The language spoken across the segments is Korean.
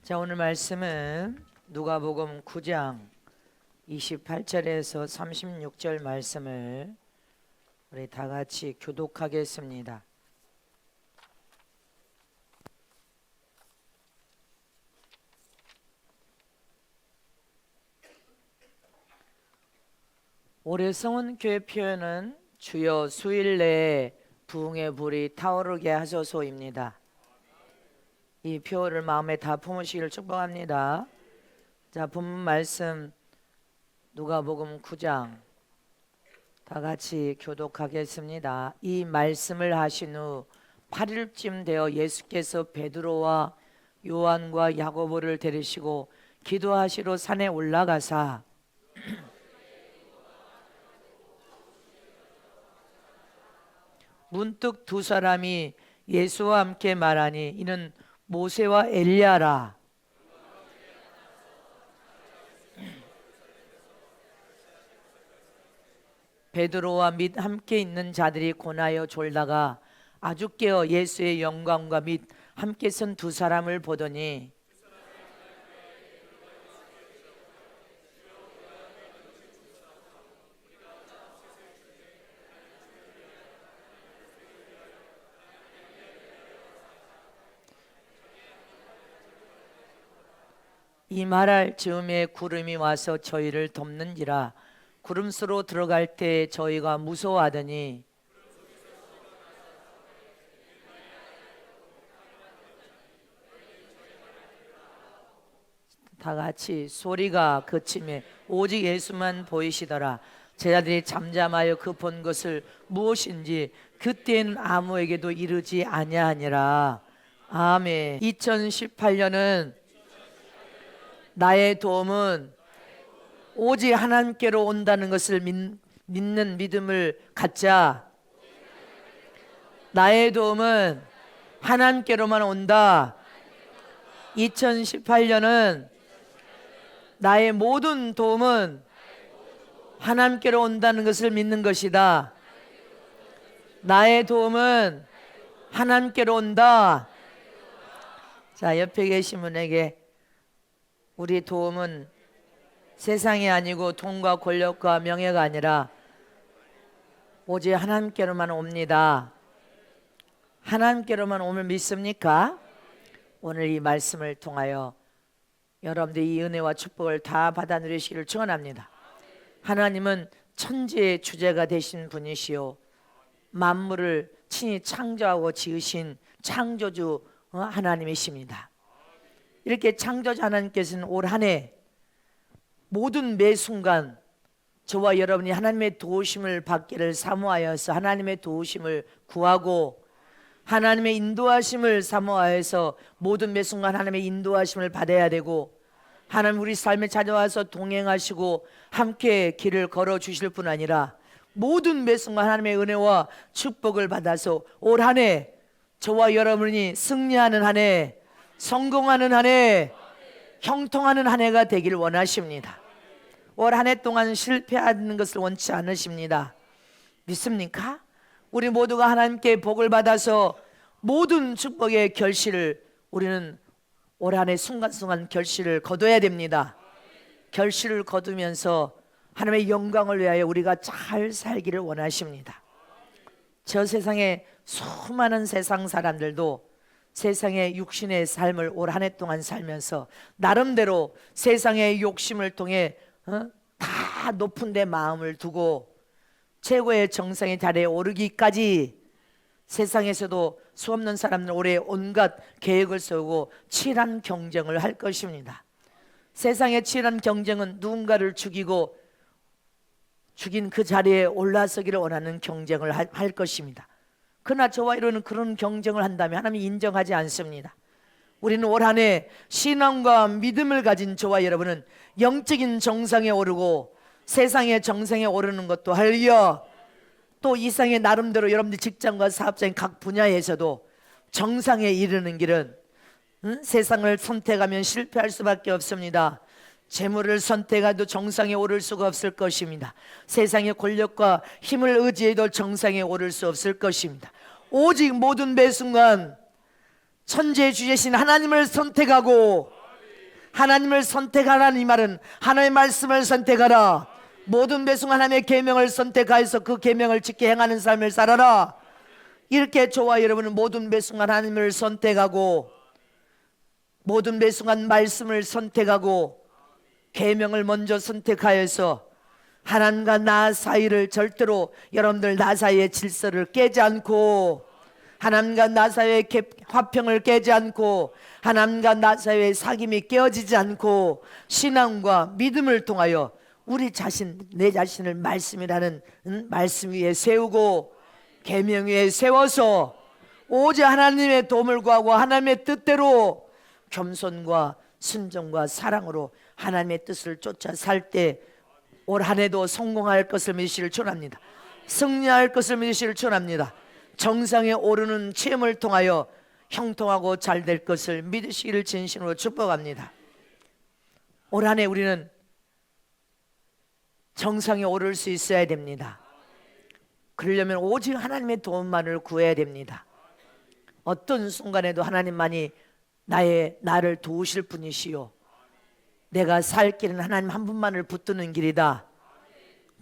자, 오늘 말씀은 누가복음 9장 28절에서 36절 말씀을 우리 다 같이 교독하겠습니다. 올해 성은교회 표현은 주여 수일 내에 부흥의 불이 타오르게 하소서입니다. 이 표를 마음에 다 품으시기를 축복합니다. 자, 본문 말씀 누가복음 9장 다 같이 교독하겠습니다. 이 말씀을 하신 후 8일쯤 되어 예수께서 베드로와 요한과 야고보를 데리시고 기도하시러 산에 올라가사 문득 두 사람이 예수와 함께 말하니 이는 모세와 엘리야라. 베드로와 및 함께 있는 자들이 고나여 졸다가 아주 깨어 예수의 영광과 및 함께 선 두 사람을 보더니 이 말할 즈음에 구름이 와서 저희를 덮는지라. 구름수로 들어갈 때 저희가 무서워하더니 다 같이 소리가 그치매 오직 예수만 보이시더라. 제자들이 잠잠하여 그 본 것을 무엇인지 그때는 아무에게도 이르지 아니하니라. 아멘. 2018년은 나의 도움은 오직 하나님께로 온다는 것을 믿는 믿음을 갖자. 나의 도움은 하나님께로만 온다. 2018년은 나의 모든 도움은 하나님께로 온다는 것을 믿는 것이다. 나의 도움은 하나님께로 온다. 자, 옆에 계신 분에게 우리 도움은 세상이 아니고 돈과 권력과 명예가 아니라 오직 하나님께로만 옵니다. 하나님께로만 옴을 믿습니까? 오늘 이 말씀을 통하여 여러분들이 이 은혜와 축복을 다 받아 누리시기를 축원합니다. 하나님은 천지의 주제가 되신 분이시요 만물을 친히 창조하고 지으신 창조주 하나님이십니다. 이렇게 창조주 하나님께서는 올 한 해 모든 매 순간 저와 여러분이 하나님의 도우심을 받기를 사모하여서 하나님의 도우심을 구하고 하나님의 인도하심을 사모하여서 모든 매 순간 하나님의 인도하심을 받아야 되고 하나님 우리 삶에 찾아와서 동행하시고 함께 길을 걸어주실 뿐 아니라 모든 매 순간 하나님의 은혜와 축복을 받아서 올 한 해 저와 여러분이 승리하는 한 해, 성공하는 한 해, 형통하는 한 해가 되길 원하십니다. 올 한 해 동안 실패하는 것을 원치 않으십니다. 믿습니까? 우리 모두가 하나님께 복을 받아서 모든 축복의 결실을 우리는 올 한 해 순간순간 결실을 거둬야 됩니다. 결실을 거두면서 하나님의 영광을 위하여 우리가 잘 살기를 원하십니다. 저 세상에 수많은 세상 사람들도 세상의 육신의 삶을 올 한 해 동안 살면서 나름대로 세상의 욕심을 통해 다 높은 데 마음을 두고 최고의 정상의 자리에 오르기까지 세상에서도 수없는 사람들은 올해 온갖 계획을 세우고 치열한 경쟁을 할 것입니다. 세상의 치열한 경쟁은 누군가를 죽이고 죽인 그 자리에 올라서기를 원하는 경쟁을 할 것입니다. 그러나 저와 이러는 그런 경쟁을 한다면 하나님이 인정하지 않습니다. 우리는 올 한 해 신앙과 믿음을 가진 저와 여러분은 영적인 정상에 오르고 세상의 정상에 오르는 것도 할려 또 이상의 나름대로 여러분들 직장과 사업장의 각 분야에서도 정상에 이르는 길은 세상을 선택하면 실패할 수밖에 없습니다. 재물을 선택해도 정상에 오를 수가 없을 것입니다. 세상의 권력과 힘을 의지해도 정상에 오를 수 없을 것입니다. 오직 모든 매 순간 천지의 주제신 하나님을 선택하고 하나님을 선택하라는 이 말은 하나님의 말씀을 선택하라. 모든 배송 하나님의 계명을 선택하여서 그 계명을 지켜 행하는 삶을 살아라. 이렇게 저와 여러분은 모든 배송 하나님을 선택하고 모든 배송한 말씀을 선택하고 계명을 먼저 선택하여서 하나님과 나 사이를 절대로 여러분들 나 사이의 질서를 깨지 않고 하나님과 나 사이의 화평을 깨지 않고 하나님과 나 사이의 사귐이 깨어지지 않고 신앙과 믿음을 통하여 우리 자신 내 자신을 말씀이라는 말씀 위에 세우고 계명 위에 세워서 오직 하나님의 도움을 구하고 하나님의 뜻대로 겸손과 순종과 사랑으로 하나님의 뜻을 쫓아 살 때 올 한 해도 성공할 것을 믿으시길 축원합니다. 승리할 것을 믿으시길 축원합니다. 정상에 오르는 체험을 통하여 형통하고 잘 될 것을 믿으시기를 진심으로 축복합니다. 올 한 해 우리는 정상에 오를 수 있어야 됩니다. 그러려면 오직 하나님의 도움만을 구해야 됩니다. 어떤 순간에도 하나님만이 나를 도우실 분이시요 내가 살 길은 하나님 한 분만을 붙드는 길이다.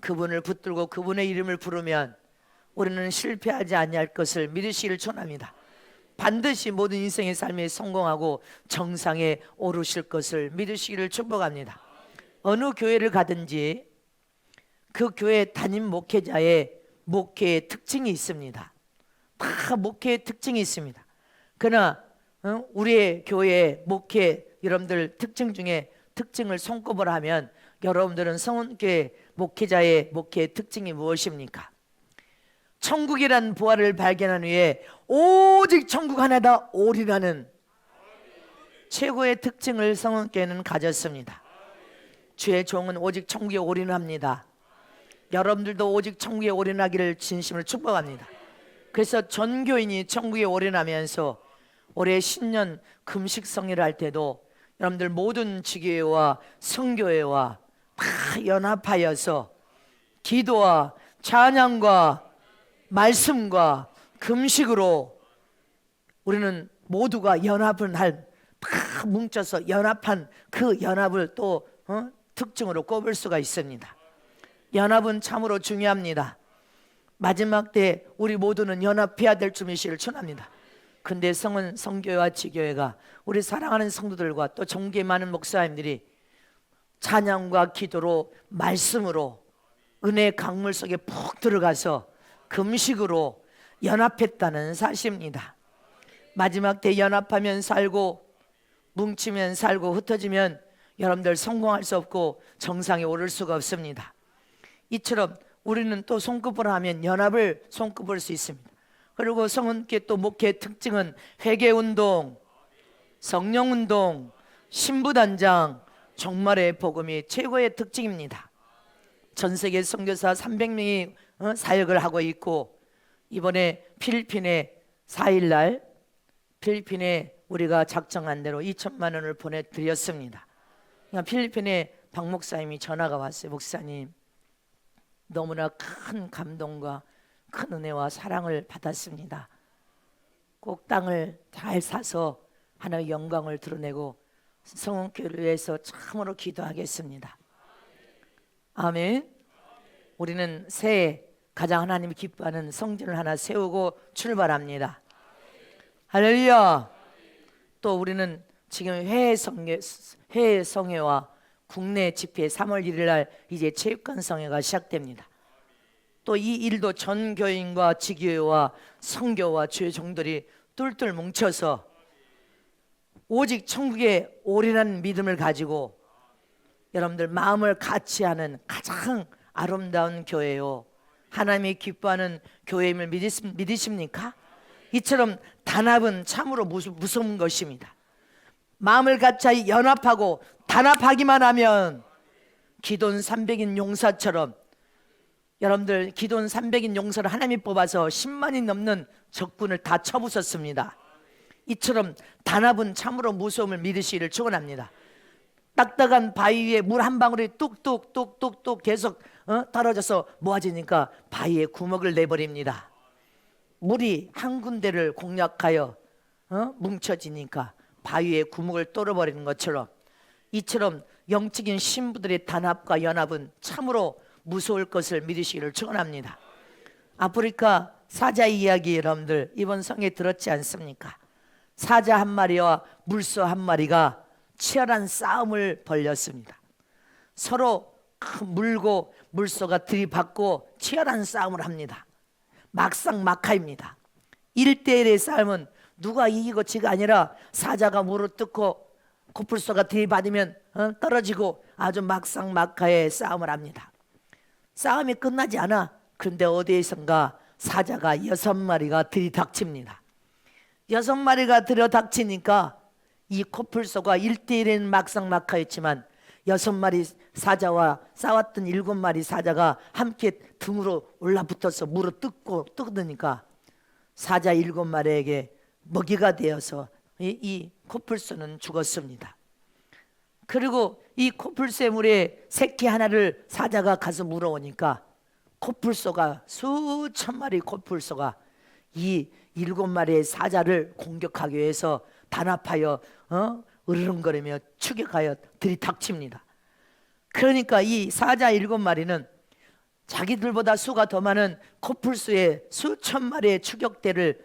그분을 붙들고 그분의 이름을 부르면 우리는 실패하지 아니할 것을 믿으시기를 축원합니다. 반드시 모든 인생의 삶에 성공하고 정상에 오르실 것을 믿으시기를 축복합니다. 어느 교회를 가든지 그 교회 담임 목회자의 목회의 특징이 있습니다. 다 목회의 특징이 있습니다. 그러나 우리의 교회의 목회 여러분들 특징 중에 특징을 손꼽으라 하면 여러분들은 성원교회 목회자의 목회의 특징이 무엇입니까? 천국이란 부활을 발견한 후에 오직 천국 하나다 오리라는 최고의 특징을 성원교회는 가졌습니다. 주의 종은 오직 천국에 올인합니다. 여러분들도 오직 천국에 올인하기를 진심으로 축복합니다. 그래서 전 교인이 천국에 올인하면서 올해 신년 금식 성회를 할 때도 여러분들 모든 지교회와 성교회와 다 연합하여서 기도와 찬양과 말씀과 금식으로 우리는 모두가 연합을 다 뭉쳐서 연합한 그 연합을 또 특징으로 꼽을 수가 있습니다. 연합은 참으로 중요합니다. 마지막 때 우리 모두는 연합해야 될 줄 믿으시기를 축원합니다. 근데 성교회와 지교회가 우리 사랑하는 성도들과 또 존귀 많은 목사님들이 찬양과 기도로 말씀으로 은혜의 강물 속에 푹 들어가서 금식으로 연합했다는 사실입니다. 마지막 때 연합하면 살고 뭉치면 살고 흩어지면 여러분들 성공할 수 없고 정상에 오를 수가 없습니다. 이처럼 우리는 또 손꼽으라 하면 연합을 손꼽을 수 있습니다. 그리고 성은께 또 목회의 특징은 회개운동, 성령운동, 신부단장, 종말의 복음이 최고의 특징입니다. 전 세계 선교사 300명이 사역을 하고 있고 이번에 필리핀에 4일날 필리핀에 우리가 작정한 대로 2천만 원을 보내드렸습니다. 그러니까 필리핀에 박 목사님이 전화가 왔어요. 목사님 너무나 큰 감동과 큰 은혜와 사랑을 받았습니다. 꼭 땅을 잘 사서 하나님의 영광을 드러내고 성원교회를 위해서 참으로 기도하겠습니다. 아멘. 우리는 새해 가장 하나님이 기뻐하는 성전을 하나 세우고 출발합니다. 할렐루야. 또 우리는 지금 해외 성회와 국내 집회 3월 1일 날 이제 체육관 성회가 시작됩니다. 또 이 일도 전 교인과 지교회와 성교와 주의 종들이 똘똘 뭉쳐서 오직 천국에 올인한 믿음을 가지고 여러분들 마음을 같이 하는 가장 아름다운 교회요 하나님이 기뻐하는 교회임을 믿으십니까? 이처럼 단합은 참으로 무서운 것입니다. 마음을 같이 연합하고 단합하기만 하면 기돈 300인 용사처럼 여러분들 기돈 300인 용사를 하나님이 뽑아서 10만이 넘는 적군을 다 쳐부쉈습니다. 이처럼 단합은 참으로 무서움을 믿으시기를 축원합니다. 딱딱한 바위 위에 물 한 방울이 뚝뚝뚝뚝뚝 계속 떨어져서 모아지니까 바위에 구멍을 내버립니다. 물이 한 군데를 공략하여 뭉쳐지니까 바위에 구멍을 뚫어버리는 것처럼 이처럼 영적인 신부들의 단합과 연합은 참으로 무서울 것을 믿으시기를 축원합니다. 아프리카 사자 이야기 여러분들 이번 성에 들었지 않습니까? 사자 한 마리와 물소 한 마리가 치열한 싸움을 벌였습니다. 서로 물고 물소가 들이받고 치열한 싸움을 합니다. 막상막하입니다. 1대1의 싸움은 누가 이기고 지가 아니라 사자가 물을 뜯고 코뿔소가 들이받으면 떨어지고 아주 막상막하의 싸움을 합니다. 싸움이 끝나지 않아. 그런데 어디에선가 사자가 6마리가 들이닥칩니다. 6마리가 들이닥치니까 이 코뿔소가 1대1은 막상막하였지만 6마리 사자와 싸웠던 7마리 사자가 함께 등으로 올라붙어서 물어 뜯으니까 사자 7마리에게 먹이가 되어서 이 코뿔소는 죽었습니다. 그리고 이 코뿔소의 물에 새끼 하나를 사자가 가서 물어오니까 코뿔소가 수천 마리 코뿔소가 이 7마리의 사자를 공격하기 위해서 단합하여 으르렁거리며 추격하여 들이닥칩니다. 그러니까 이 사자 7마리는 자기들보다 수가 더 많은 코뿔소의 수천 마리의 추격대를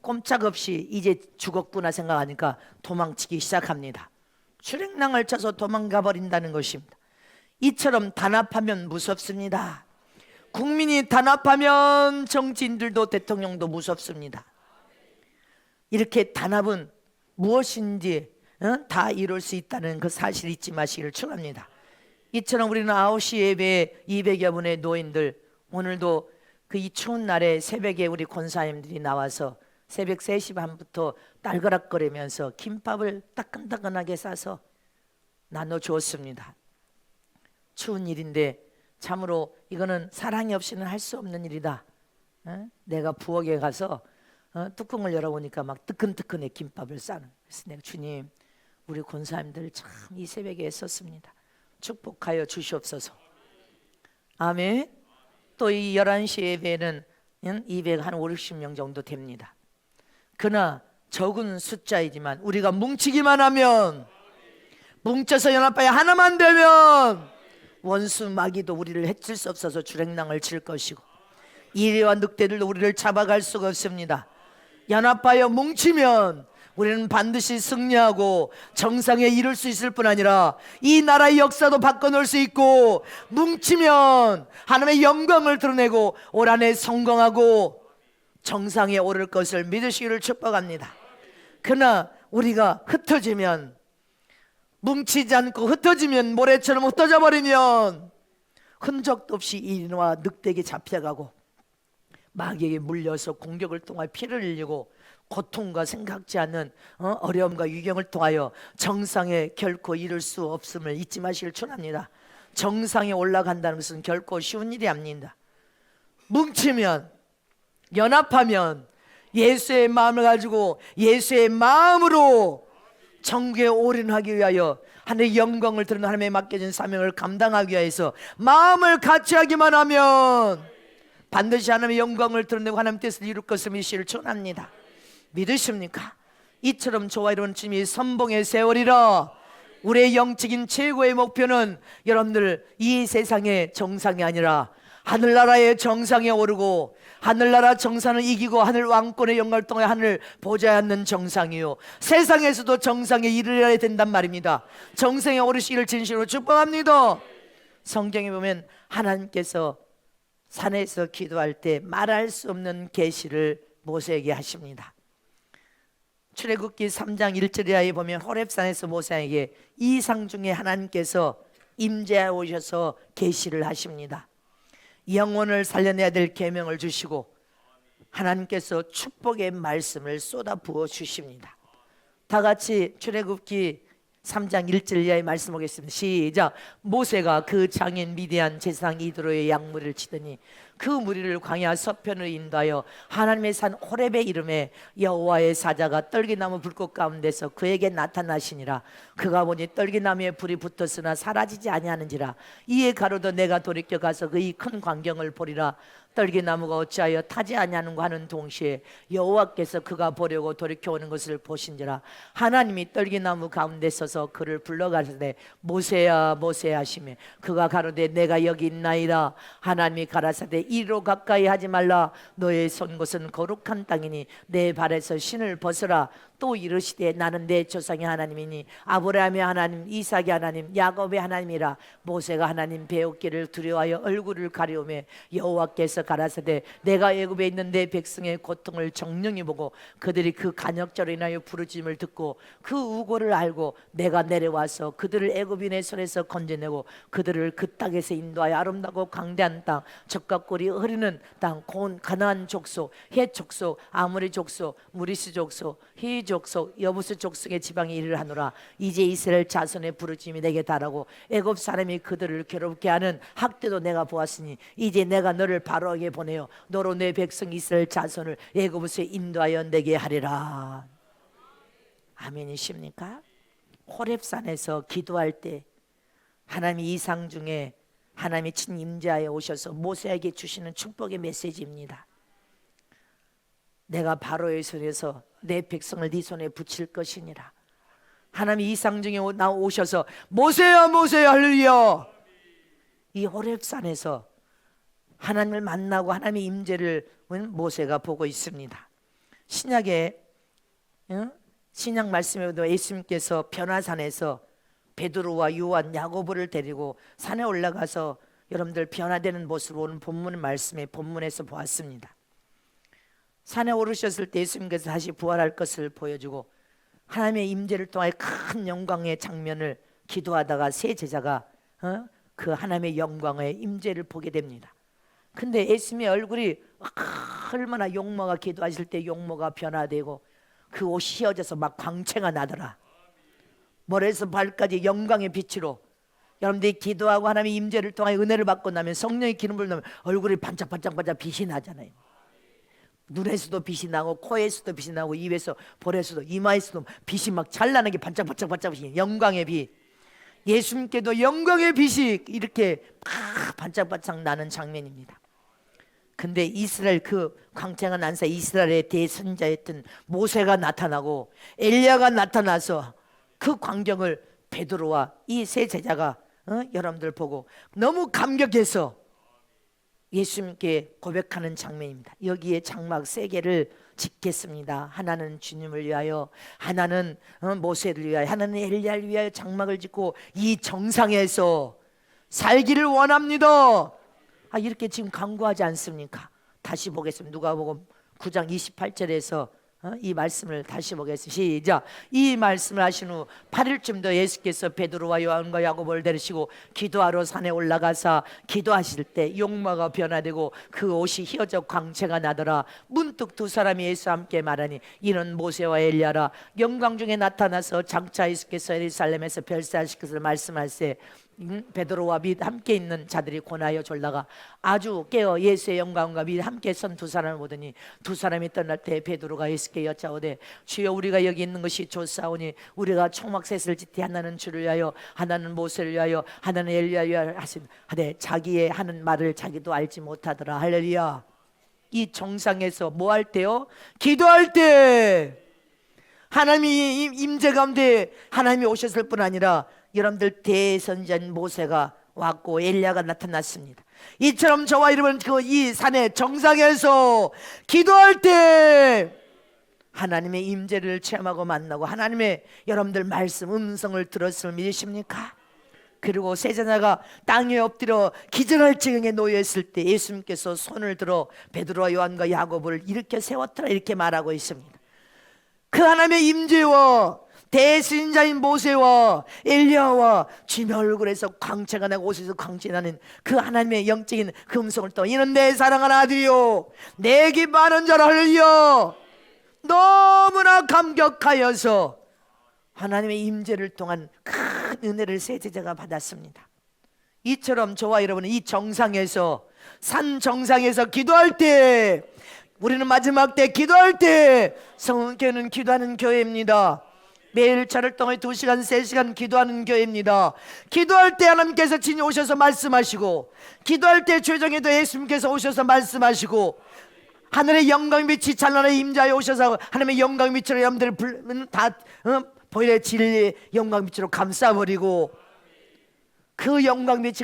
꼼짝없이 이제 죽었구나 생각하니까 도망치기 시작합니다. 출행랑을 쳐서 도망가 버린다는 것입니다. 이처럼 단합하면 무섭습니다. 국민이 단합하면 정치인들도 대통령도 무섭습니다. 이렇게 단합은 무엇인지 다 이룰 수 있다는 그 사실 잊지 마시기를 축원합니다. 이처럼 우리는 9시 예배에 200여 분의 노인들, 오늘도 그 이 추운 날에 새벽에 우리 권사님들이 나와서 새벽 3시 반부터 딸그락거리면서 김밥을 따끈따끈하게 싸서 나눠주었습니다. 추운 일인데 참으로 이거는 사랑이 없이는 할 수 없는 일이다. 내가 부엌에 가서 뚜껑을 열어보니까 막 뜨끈뜨끈해 김밥을 싸는. 그래서 내가 주님, 우리 권사님들 참 이 새벽에 애썼습니다. 축복하여 주시옵소서. 아멘. 또 이 11시 예배는 250명 정도 됩니다. 그러나 적은 숫자이지만 우리가 뭉치기만 하면, 뭉쳐서 연합하여 하나만 되면 원수 마귀도 우리를 해칠 수 없어서 주랭랑을 칠 것이고 이리와 늑대들도 우리를 잡아갈 수가 없습니다. 연합하여 뭉치면 우리는 반드시 승리하고 정상에 이룰 수 있을 뿐 아니라 이 나라의 역사도 바꿔놓을 수 있고, 뭉치면 하나님의 영광을 드러내고 올 한해 성공하고 정상에 오를 것을 믿으시기를 축복합니다. 그러나 우리가 흩어지면, 뭉치지 않고 흩어지면, 모래처럼 흩어져 버리면 흔적도 없이 인와 늑대에게 잡혀가고 마귀에게 물려서 공격을 통하여 피를 흘리고 고통과 생각지 않는 어려움과 유경을 통하여 정상에 결코 이룰 수 없음을 잊지 마시길 축원합니다. 정상에 올라간다는 것은 결코 쉬운 일이 아닙니다. 뭉치면, 연합하면, 예수의 마음을 가지고 예수의 마음으로 천국에 올인하기 위하여 하나님의 영광을 드러내는 하나님의 맡겨진 사명을 감당하기 위해서 마음을 같이 하기만 하면 반드시 하나님의 영광을 드러내고 하나님 뜻을 이룰 것을 믿으시기를 축원합니다. 믿으십니까? 이처럼 저와 여러분 주님이 선봉의 세월이라. 우리의 영적인 최고의 목표는 여러분들 이 세상의 정상이 아니라 하늘나라의 정상에 오르고 하늘나라 정상을 이기고 하늘 왕권의 영광을 통해 하늘 보좌에 앉는 정상이요, 세상에서도 정상에 이르러야 된단 말입니다. 정상에 오르시기를 진심으로 축복합니다. 성경에 보면 하나님께서 산에서 기도할 때 말할 수 없는 계시를 모세에게 하십니다. 출애굽기 3장 1절에 보면 호렙산에서 모세에게 이상 중에 하나님께서 임재하여 오셔서 계시를 하십니다. 영혼을 살려내야 될 계명을 주시고 하나님께서 축복의 말씀을 쏟아 부어 주십니다. 다 같이 출애굽기 3장 1절 이하의 말씀 보겠습니다. 시작. 모세가 그 장인 미디안 제사장 이드로의 양무리를 치더니 그 무리를 광야 서편으로 인도하여 하나님의 산 호렙의 이름에 여호와의 사자가 떨기나무 불꽃 가운데서 그에게 나타나시니라. 그가 보니 떨기나무에 불이 붙었으나 사라지지 아니하는지라. 이에 가로도 내가 돌이켜 가서 그의 큰 광경을 보리라. 떨기나무가 어찌하여 타지 아니하는가 하는 동시에 여호와께서 그가 보려고 돌이켜 오는 것을 보신지라. 하나님이 떨기나무 가운데 서서 그를 불러가시되 모세야 모세야 하시매 그가 가로되 내가 여기 있나이다. 하나님이 가라사대 이리로 가까이 하지 말라. 너의 선 곳은 거룩한 땅이니 내 발에서 신을 벗으라. 또 이르시되 나는 내 조상의 하나님이니 아브라함의 하나님 이삭의 하나님 야곱의 하나님이라. 모세가 하나님 배우기를 두려워하여 얼굴을 가리우며 여호와께서 가라사대 내가 애굽에 있는 내 백성의 고통을 정령히 보고 그들이 그 간역절로 인하여 부르짖음을 듣고 그 우고를 알고 내가 내려와서 그들을 애굽인의 손에서 건져내고 그들을 그 땅에서 인도하여 아름다고 광대한 땅 젖과 꿀이 흐르는 땅 곧 가나안 족속 헷 족속 아모리 족속 무리스 족속 히 족속 여부스 족속의 지방에 이르를 하노라. 이제 이스라엘 자손의 부르짖음이 내게 달하고 애굽 사람이 그들을 괴롭게 하는 학대도 내가 보았으니 이제 내가 너를 바로에게 보내어 너로 내 백성 이스라엘 자손을 애굽에서 인도하여 내게 하리라. 아멘이십니까? 호렙산에서 기도할 때 하나님이 이상 중에 하나님이 친 임재하여 오셔서 모세에게 주시는 축복의 메시지입니다. 내가 바로의 손에서 내 백성을 네 손에 붙일 것이니라. 하나님이 이상 중에 오셔서 모세야 모세야 할렐루야. 이 호렙산에서 하나님을 만나고 하나님의 임재를 모세가 보고 있습니다. 신약에 신약 말씀에도 예수님께서 변화산에서 베드로와 요한, 야고보를 데리고 산에 올라가서 여러분들 변화되는 모습으로 오는 본문 말씀에 본문에서 보았습니다. 산에 오르셨을 때 예수님께서 다시 부활할 것을 보여주고 하나님의 임재를 통하여 큰 영광의 장면을 기도하다가 세 제자가 그 하나님의 영광의 임재를 보게 됩니다. 근데 예수님의 얼굴이 얼마나 용모가 기도하실 때 용모가 변화되고 그 옷이 휘어져서 막 광채가 나더라. 머리에서 발까지 영광의 빛으로. 여러분들이 기도하고 하나님의 임재를 통하여 은혜를 받고 나면 성령의 기름을 넣으면 얼굴이 반짝반짝반짝 빛이 나잖아요. 눈에서도 빛이 나고 코에서도 빛이 나고 입에서 볼에서도 이마에서도 빛이 막 찬란하게 반짝반짝반짝 빛이 영광의 빛. 예수님께도 영광의 빛이 이렇게 막 반짝반짝 나는 장면입니다. 근데 이스라엘 그 광채가 난 사이 이스라엘의 대선자였던 모세가 나타나고 엘리야가 나타나서 그 광경을 베드로와 이 세 제자가 여러분들 보고 너무 감격해서 예수님께 고백하는 장면입니다. 여기에 장막 세 개를 짓겠습니다. 하나는 주님을 위하여, 하나는 모세를 위하여, 하나는 엘리야를 위하여 장막을 짓고 이 정상에서 살기를 원합니다. 이렇게 지금 강구하지 않습니까? 다시 보겠습니다. 누가복음 9장 28절에서 이 말씀을 다시 보겠습니다. 시작. 이 말씀을 하신 후 8일쯤 예수께서 베드로와 요한과 야고보를 데리시고 기도하러 산에 올라가사 기도하실 때 용모가 변화되고 그 옷이 휘어져 광채가 나더라. 문득 두 사람이 예수와 함께 말하니 이는 모세와 엘리야라. 영광 중에 나타나서 장차 예수께서 예루살렘에서 별세하실 것을 말씀하시되 베드로와 및 함께 있는 자들이 고나여 졸다가 아주 깨어 예수의 영광과 및 함께 선 두 사람을 보더니 두 사람이 떠날 때 베드로가 예수께 여짜오되 주여 우리가 여기 있는 것이 좋사오니 우리가 초막셋을 짓되 하나는 주를 위하여 하나는 모세를 위하여 하나는 엘리야를 위하여 하되 자기의 하는 말을 자기도 알지 못하더라. 할렐루야. 이 정상에서 뭐 할 때요? 기도할 때 하나님이 임재 가운데 하나님이 오셨을 뿐 아니라 여러분들 대선자인 모세가 왔고 엘리야가 나타났습니다. 이처럼 저와 여러분 이 산의 정상에서 기도할 때 하나님의 임재를 체험하고 만나고 하나님의 여러분들 말씀 음성을 들었음을 믿으십니까? 그리고 세 제자가 땅에 엎드려 기절할 지경에 놓여 있을 때 예수님께서 손을 들어 베드로와 요한과 야고보를 일으켜 세웠더라 이렇게 말하고 있습니다. 그 하나님의 임재와 대신자인 모세와 엘리야와 주님의 얼굴에서 광채가 나고 옷에서 광채 나는 그 하나님의 영적인 그 음성을 또 이는 내 사랑하는 아들이요 내 기뻐하는 자라. 할렐루야. 너무나 감격하여서 하나님의 임재를 통한 큰 은혜를 세 제자가 받았습니다. 이처럼 저와 여러분은 이 정상에서 산 정상에서 기도할 때, 우리는 마지막 때 기도할 때, 성은교회는 기도하는 교회입니다. 매일 저를 통해 2시간 3시간 기도하는 교회입니다. 기도할 때 하나님께서 친히 오셔서 말씀하시고, 기도할 때 최종에도 예수님께서 오셔서 말씀하시고, 하늘의 영광 빛이 찬란하게 임자에 오셔서 하나님의 영광 빛으로 여러분들을 다 보혈의 진리의 영광 빛으로 감싸버리고, 그 영광 빛이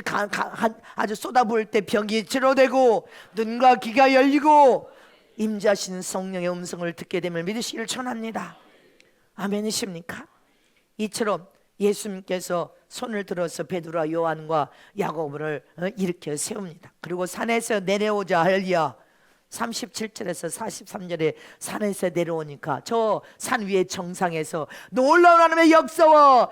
아주 쏟아부을 때 병이 치료되고 눈과 귀가 열리고 임자신 성령의 음성을 듣게 되면 믿으시기를 전합니다. 아멘이십니까? 이처럼 예수님께서 손을 들어서 베드로와 요한과 야고보를 일으켜 세웁니다. 그리고 산에서 내려오자 할렐루야. 37절에서 43절에 산에서 내려오니까 저 산 위의 정상에서 놀라운 하나님의 역사와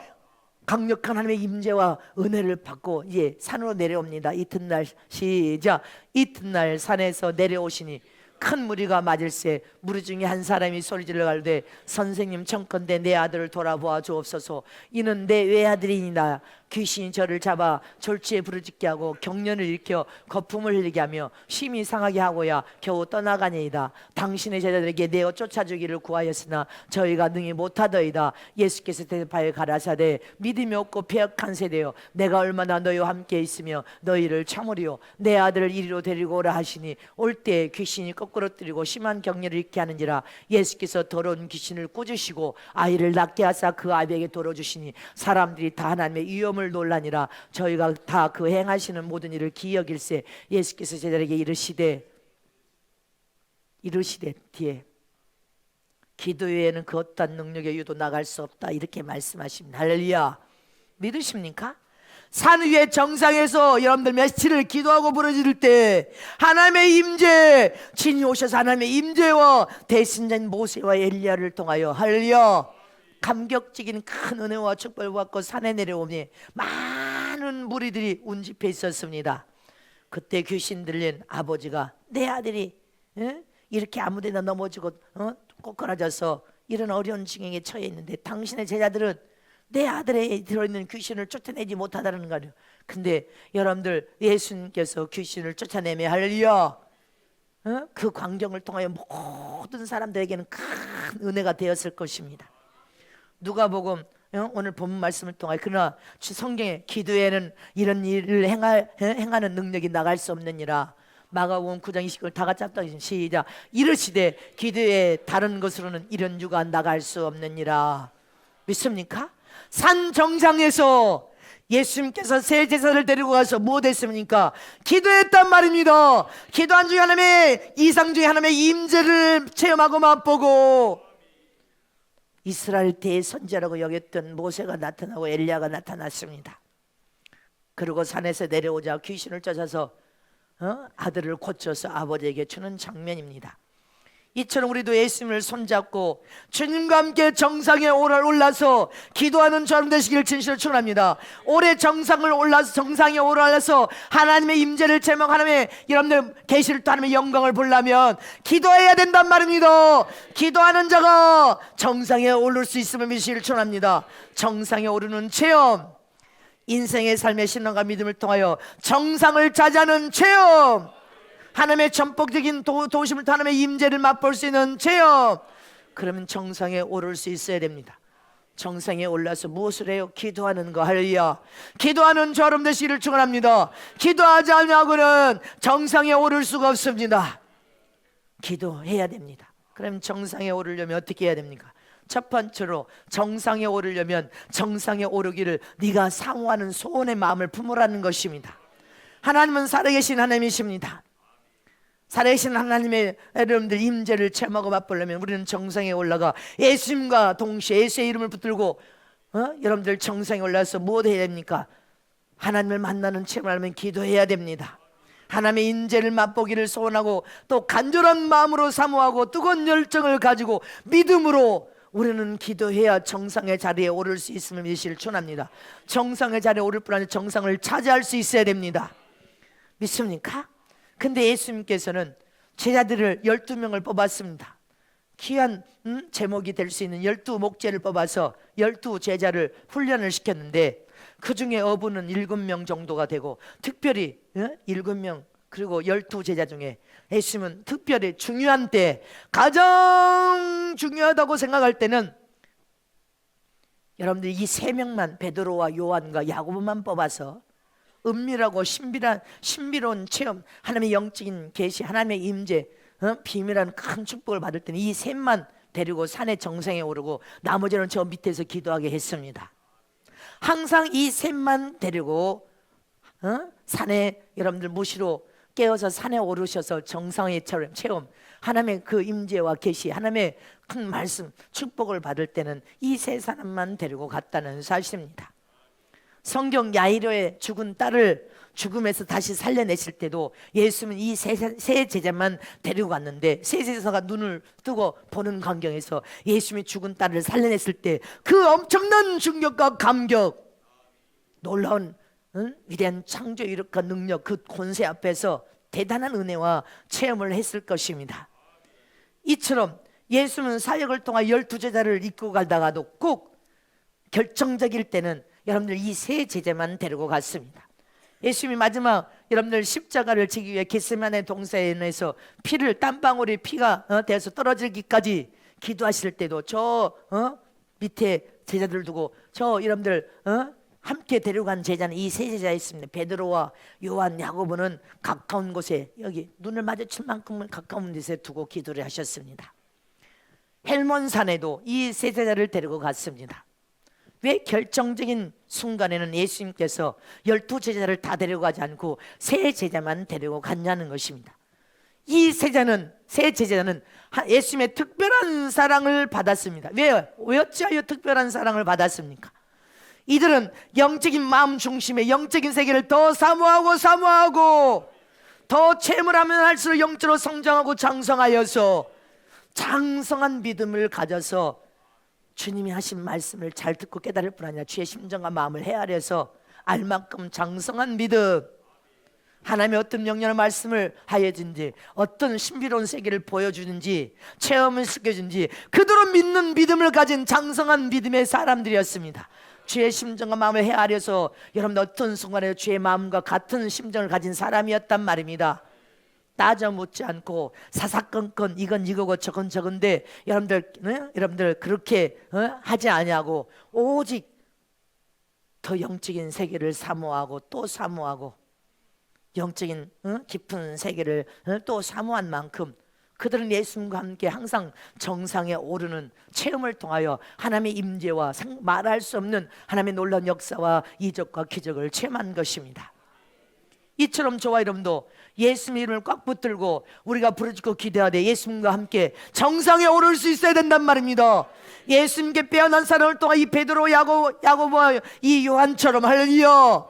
강력한 하나님의 임재와 은혜를 받고 이제 산으로 내려옵니다. 이튿날 시작. 이튿날 산에서 내려오시니 큰 무리가 맞을새 무리 중에 한 사람이 소리질러 가로되 선생님 청컨대 내 아들을 돌아보아 주옵소서. 이는 내 외아들이니라. 귀신이 저를 잡아 졸지에 부르짖게 하고 경련을 일으켜 거품을 흘리게 하며 심히 상하게 하고야 겨우 떠나가니이다. 당신의 제자들에게 내어 쫓아주기를 구하였으나 저희가 능히 못하더이다. 예수께서 대답하여 가라사대 믿음이 없고 패역한 세대여 내가 얼마나 너희와 함께 있으며 너희를 참으리요. 내 아들을 이리로 데리고 오라 하시니 올 때 귀신이 거꾸로 뜨리고 심한 경련을 일으키게 하는지라. 예수께서 더러운 귀신을 꾸짖으시고 아이를 낫게 하사 그 아비에게 돌어주시니 사람들이 다 하나님의 위엄을 놀라니라. 저희가 다 그 행하시는 모든 일을 기억일세. 예수께서 제자들에게 이르시되 뒤에 기도 외에는 그 어떠한 능력의 유도 나갈 수 없다 이렇게 말씀하십니다. 할렐루야. 믿으십니까? 산 위의 정상에서 여러분들 며칠을 기도하고 부르짖을 때 하나님의 임재 친히 오셔서 하나님의 임재와 대신자인 모세와 엘리야를 통하여 할렐루야 감격적인 큰 은혜와 축복을 받고 산에 내려오니 많은 무리들이 운집해 있었습니다. 그때 귀신 들린 아버지가 내 아들이 이렇게 아무데나 넘어지고 꼬꾸라져서 이런 어려운 징역에 처해 있는데 당신의 제자들은 내 아들에 들어있는 귀신을 쫓아내지 못하다는 거예요. 근데 여러분들 예수님께서 귀신을 쫓아내며 할렐루야 그 광경을 통하여 모든 사람들에게는 큰 은혜가 되었을 것입니다. 누가복음 오늘 본문 말씀을 통하여 그러나 성경에 기도에는 이런 일을 행하는 능력이 나갈 수 없느니라. 마가복음 9장 20절 다 같이 합독하시면 시작. 이르시되 기도에 다른 것으로는 이런 유가 나갈 수 없느니라. 믿습니까? 산 정상에서 예수님께서 세 제사를 데리고 가서 무엇 했습니까? 기도했단 말입니다. 기도한 중에 하나님의 이상 중에 하나님의 임재를 체험하고 맛보고 이스라엘 대선지자라고 여겼던 모세가 나타나고 엘리야가 나타났습니다. 그리고 산에서 내려오자 귀신을 쫓아서 아들을 고쳐서 아버지에게 주는 장면입니다. 이처럼 우리도 예수님을 손잡고 주님과 함께 정상에 올라서 기도하는 저럼 되시길 진실로 축원합니다. 올해 정상에 올라서 하나님의 임재를 체험 하나님의 여러분들 계시를 또 하나님의 영광을 보려면 기도해야 된단 말입니다. 기도하는 자가 정상에 오를 수 있음을 믿으시길 축원합니다. 정상에 오르는 체험, 인생의 삶의 신앙과 믿음을 통하여 정상을 차지하는 체험, 하나님의 전폭적인 도심을 하나님의 임재를 맛볼 수 있는 체험, 그러면 정상에 오를 수 있어야 됩니다. 정상에 올라서 무엇을 해요? 기도하는 거. 할렐루야. 기도하는 저 여러분 되시기를 축원합니다. 기도하지 않냐고는 정상에 오를 수가 없습니다. 기도해야 됩니다. 그럼 정상에 오르려면 어떻게 해야 됩니까? 첫 번째로 정상에 오르려면 정상에 오르기를 네가 사모하는 소원의 마음을 품으라는 것입니다. 하나님은 살아계신 하나님이십니다. 살아계신 하나님의 여러분들 임재를 체험하고 맛보려면 우리는 정상에 올라가 예수님과 동시에 예수의 이름을 붙들고 여러분들 정상에 올라서 무엇 해야 됩니까? 하나님을 만나는 체험을 하려면 기도해야 됩니다. 하나님의 임재를 맛보기를 소원하고 또 간절한 마음으로 사모하고 뜨거운 열정을 가지고 믿음으로 우리는 기도해야 정상의 자리에 오를 수 있음을 믿으시길 축원합니다. 정상의 자리에 오를 뿐 아니라 정상을 차지할 수 있어야 됩니다. 믿습니까? 근데 예수님께서는 제자들을 12명을 뽑았습니다. 귀한 제목이 될 수 있는 12목제를 뽑아서 12제자를 훈련을 시켰는데 그 중에 어부는 7명 정도가 되고 특별히 7명 그리고 12제자 중에 예수님은 특별히 중요한 때, 가장 중요하다고 생각할 때는 여러분들 이 세 명만, 베드로와 요한과 야고보만 뽑아서 은밀하고 신비로운 체험, 하나님의 영적인 계시, 하나님의 임재, 비밀한 큰 축복을 받을 때는 이 셋만 데리고 산의 정상에 오르고 나머지는 저 밑에서 기도하게 했습니다. 항상 이 셋만 데리고 산에, 여러분들 무시로 깨어서 산에 오르셔서 정상의 체험, 하나님의 그 임재와 계시, 하나님의 큰 말씀, 축복을 받을 때는 이 세 사람만 데리고 갔다는 사실입니다. 성경 야이로의 죽은 딸을 죽음에서 다시 살려내실 때도 예수님은 이 세 제자만 데리고 갔는데, 세 제자가 눈을 뜨고 보는 광경에서 예수님이 죽은 딸을 살려냈을 때 그 엄청난 충격과 감격, 놀라운 위대한 창조 이력과 능력, 그 권세 앞에서 대단한 은혜와 체험을 했을 것입니다. 이처럼 예수님은 사역을 통해 12제자를 이끌고 가다가도 꼭 결정적일 때는 여러분들 이 세 제자만 데리고 갔습니다. 예수님이 마지막 여러분들 십자가를 지기 위해 겟세마네 동산에서 피를, 땀방울이 피가 되어서 떨어지기까지 기도하실 때도 저 밑에 제자들 두고 저 여러분들 함께 데려간 제자는 이 세 제자였습니다. 베드로와 요한, 야고보는 가까운 곳에, 여기 눈을 마주칠 만큼 가까운 데서 두고 기도를 하셨습니다. 헬몬산에도 이 세 제자를 데리고 갔습니다. 왜 결정적인 순간에는 예수님께서 12제자를 다 데려가지 않고 세 제자만 데리고 갔냐는 것입니다. 이 세 제자는 예수님의 특별한 사랑을 받았습니다. 왜요? 어찌하여 특별한 사랑을 받았습니까? 이들은 영적인 마음 중심의 영적인 세계를 더 사모하고 더 체험을 하면 할수록 영적으로 성장하고 장성하여서 장성한 믿음을 가져서 주님이 하신 말씀을 잘 듣고 깨달을 뿐 아니라 주의 심정과 마음을 헤아려서 알만큼 장성한 믿음, 하나님의 어떤 명령의 말씀을 하여준지, 어떤 신비로운 세계를 보여주는지, 체험을 시켜준지 그대로 믿는 믿음을 가진 장성한 믿음의 사람들이었습니다. 주의 심정과 마음을 헤아려서 여러분들 어떤 순간에 주의 마음과 같은 심정을 가진 사람이었단 말입니다. 따져 묻지 않고 사사건건 이건 이거고 저건 저건데 여러분들 그렇게 하지 아니하고 오직 더 영적인 세계를 사모하고 또 사모하고 영적인 깊은 세계를 또 사모한 만큼 그들은 예수님과 함께 항상 정상에 오르는 체험을 통하여 하나님의 임재와 말할 수 없는 하나님의 놀라운 역사와 이적과 기적을 체험한 것입니다. 이처럼 저와 여러분도 예수님 이름을 꽉 붙들고 우리가 부르짖고 기대하되 예수님과 함께 정상에 오를 수 있어야 된단 말입니다. 예수님께 빼어난 사랑을 통해 이 베드로, 야고보와 이 요한처럼 할렐루야,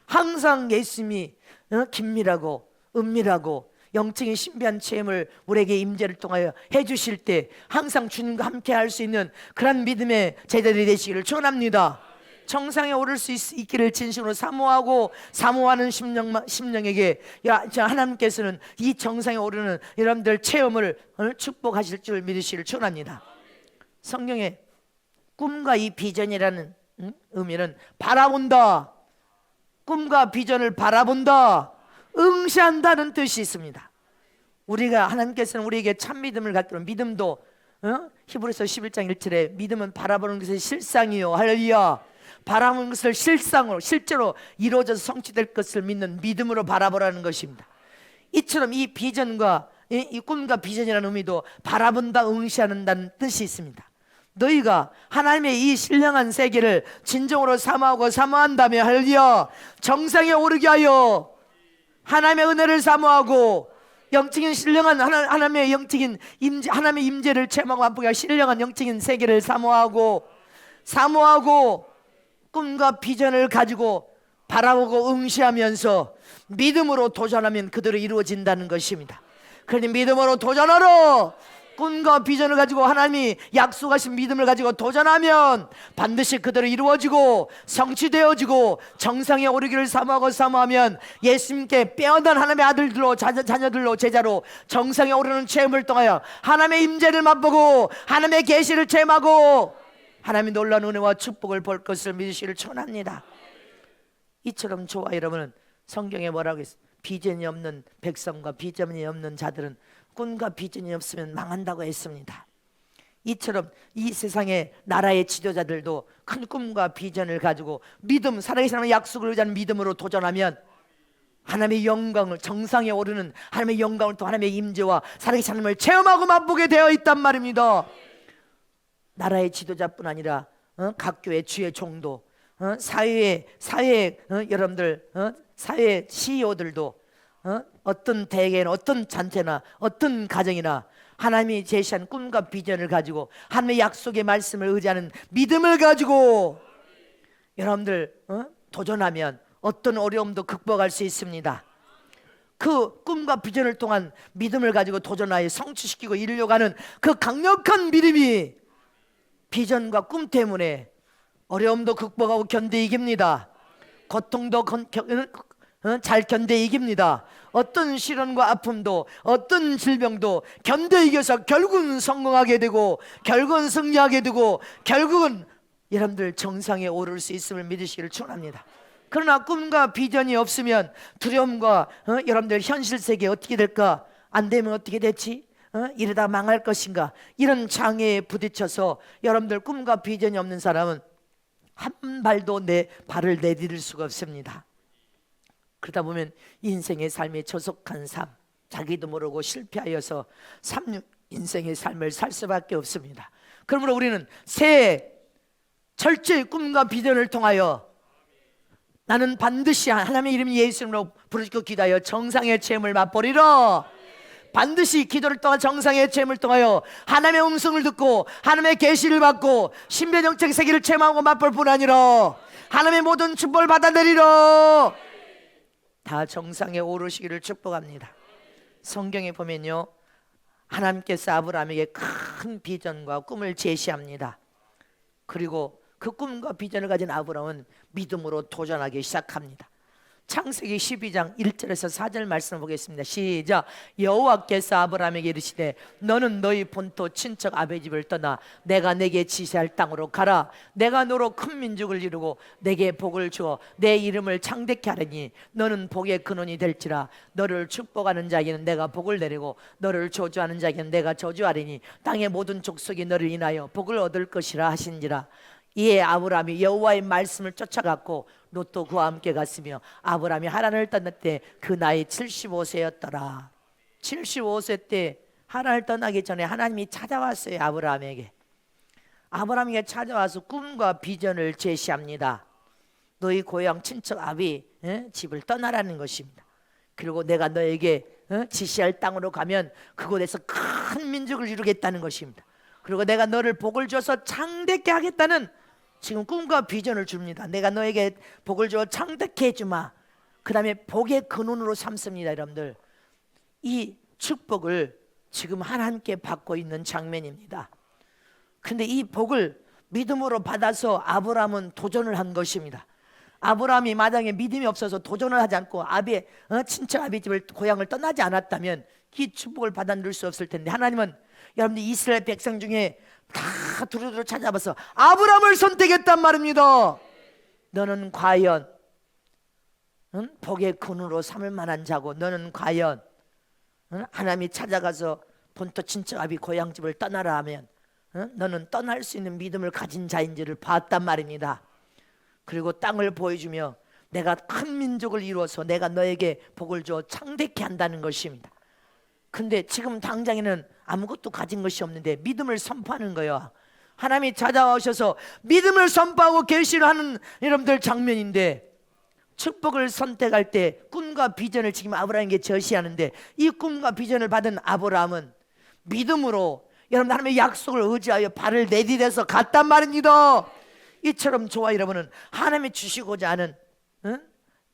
항상 예수님이 긴밀하고 은밀하고 영적인 신비한 체험을 우리에게 임재를 통하여 해주실 때 항상 주님과 함께 할 수 있는 그런 믿음의 제자들이 되시기를 축원합니다. 정상에 오를 수 있기를 진심으로 사모하는 심령에게 하나님께서는 이 정상에 오르는 여러분들 체험을 축복하실 줄 믿으시기를 축원합니다. 성경에 꿈과 이 비전이라는 의미는 바라본다, 꿈과 비전을 바라본다, 응시한다는 뜻이 있습니다. 우리가 하나님께서는 우리에게 참 믿음을 갖도록, 믿음도 히브리서 11장 1절에 믿음은 바라보는 것의 실상이요, 할렐루야, 바라보는 것을 실제로 이루어져서 성취될 것을 믿는 믿음으로 바라보라는 것입니다. 이처럼 이 비전과 이 꿈과 비전이라는 의미도 바라본다, 응시한다는 뜻이 있습니다. 너희가 하나님의 이 신령한 세계를 진정으로 사모한다며 할렐루야, 정상에 오르게 하여 하나님의 은혜를 사모하고 영적인 신령한 하나님의 영적인 임재, 하나님의 임재를 체험하고 함께 신령한 영적인 세계를 사모하고 꿈과 비전을 가지고 바라보고 응시하면서 믿음으로 도전하면 그대로 이루어진다는 것입니다. 그러니 믿음으로 도전하러, 꿈과 비전을 가지고 하나님이 약속하신 믿음을 가지고 도전하면 반드시 그대로 이루어지고 성취되어지고 정상에 오르기를 사모하면 예수님께 빼어난 하나님의 아들들로 자녀들로 제자로 정상에 오르는 체험을 통하여 하나님의 임재를 맛보고 하나님의 계시를 체험하고 하나님의 놀라운 은혜와 축복을 볼 것을 믿으시기를 축원합니다. 이처럼 저와 여러분은 성경에 뭐라고 했습니까? 비전이 없는 백성과 비전이 없는 자들은 꿈과 비전이 없으면 망한다고 했습니다. 이처럼 이 세상의 나라의 지도자들도 큰 꿈과 비전을 가지고 믿음, 살아계신 하나님의 약속을 의지하는 믿음으로 도전하면 하나님의 영광을, 정상에 오르는 하나님의 영광을 또 하나님의 임재와 살아계신 하나님을 체험하고 맛보게 되어 있단 말입니다. 나라의 지도자뿐 아니라 각 교회 주의 종도, 사회 여러분들, 사회 CEO들도 어떤 대회나 어떤 단체나 어떤 가정이나 하나님이 제시한 꿈과 비전을 가지고 하나님의 약속의 말씀을 의지하는 믿음을 가지고 여러분들 도전하면 어떤 어려움도 극복할 수 있습니다. 그 꿈과 비전을 통한 믿음을 가지고 도전하여 성취시키고 이루려가는 그 강력한 믿음이 비전과 꿈 때문에 어려움도 극복하고 견뎌 이깁니다. 고통도 잘 견뎌 이깁니다. 어떤 시련과 아픔도 어떤 질병도 견뎌 이겨서 결국은 성공하게 되고 결국은 승리하게 되고 결국은 여러분들 정상에 오를 수 있음을 믿으시기를 축원합니다. 그러나 꿈과 비전이 없으면 두려움과 여러분들 현실 세계 어떻게 될까? 안 되면 어떻게 됐지? 이러다 망할 것인가? 이런 장애에 부딪혀서 여러분들 꿈과 비전이 없는 사람은 한 발도 내 발을 내디딜 수가 없습니다. 그러다 보면 인생의 삶에 조속한 삶, 자기도 모르고 실패하여서 인생의 삶을 살 수밖에 없습니다. 그러므로 우리는 새 철저히 꿈과 비전을 통하여 나는 반드시 하나님의 이름 예수님으로 부르짖고 기도하여 정상의 체험을 맛보리라. 반드시 기도를 통한 정상의 체험을 통하여 하나님의 음성을 듣고 하나님의 계시를 받고 신비의 영적 세계를 체험하고 맛볼 뿐 아니라 하나님의 모든 축복을 받아내리라. 다 정상에 오르시기를 축복합니다. 성경에 보면요, 하나님께서 아브라함에게 큰 비전과 꿈을 제시합니다. 그리고 그 꿈과 비전을 가진 아브라함은 믿음으로 도전하기 시작합니다. 창세기 12장 1절에서 4절 말씀을 보겠습니다. 시작. 여호와께서 아브라함에게 이르시되 너는 너희 본토 친척 아베 집을 떠나 내가 내게 지시할 땅으로 가라. 내가 너로 큰 민족을 이루고 내게 복을 주어 내 이름을 창대케 하리니 너는 복의 근원이 될지라. 너를 축복하는 자에게는 내가 복을 내리고 너를 저주하는 자에게는 내가 저주하리니 땅의 모든 족속이 너를 인하여 복을 얻을 것이라 하신지라. 이에 아브라함이 여호와의 말씀을 쫓아갔고 롯도 그와 함께 갔으며 아브라함이 하란을 떠날 때 그 나이 75세였더라. 75세 때 하란을 떠나기 전에 하나님이 찾아왔어요. 아브라함에게 찾아와서 꿈과 비전을 제시합니다. 너희 고향 친척 아비 집을 떠나라는 것입니다. 그리고 내가 너에게 지시할 땅으로 가면 그곳에서 큰 민족을 이루겠다는 것입니다. 그리고 내가 너를 복을 줘서 창대케 하겠다는 지금 꿈과 비전을 줍니다. 내가 너에게 복을 줘 창대케 해주마. 그 다음에 복의 근원으로 삼습니다. 여러분들, 이 축복을 지금 하나님께 받고 있는 장면입니다. 근데 이 복을 믿음으로 받아서 아브라함은 도전을 한 것입니다. 아브라함이 마당에 믿음이 없어서 도전을 하지 않고 친척 아비 집을 고향을 떠나지 않았다면 이 축복을 받아 누릴 수 없을 텐데, 하나님은 여러분들 이스라엘 백성 중에 다 두루두루 찾아봐서 아브라함을 선택했단 말입니다. 너는 과연 복의 근원으로 삼을 만한 자고, 너는 과연 하나님이 찾아가서 본토 친척 아비 고향집을 떠나라 하면 너는 떠날 수 있는 믿음을 가진 자인지를 봤단 말입니다. 그리고 땅을 보여주며 내가 큰 민족을 이루어서 내가 너에게 복을 줘 창대케 한다는 것입니다. 근데 지금 당장에는 아무것도 가진 것이 없는데 믿음을 선포하는 거예요. 하나님이 찾아오셔서 믿음을 선포하고 계시를 하는 여러분들 장면인데, 축복을 선택할 때 꿈과 비전을 지금 아브라함에게 제시하는데, 이 꿈과 비전을 받은 아브라함은 믿음으로 여러분 하나님의 약속을 의지하여 발을 내디뎌서 갔단 말입니다. 이처럼 저와 여러분은 하나님이 주시고자 하는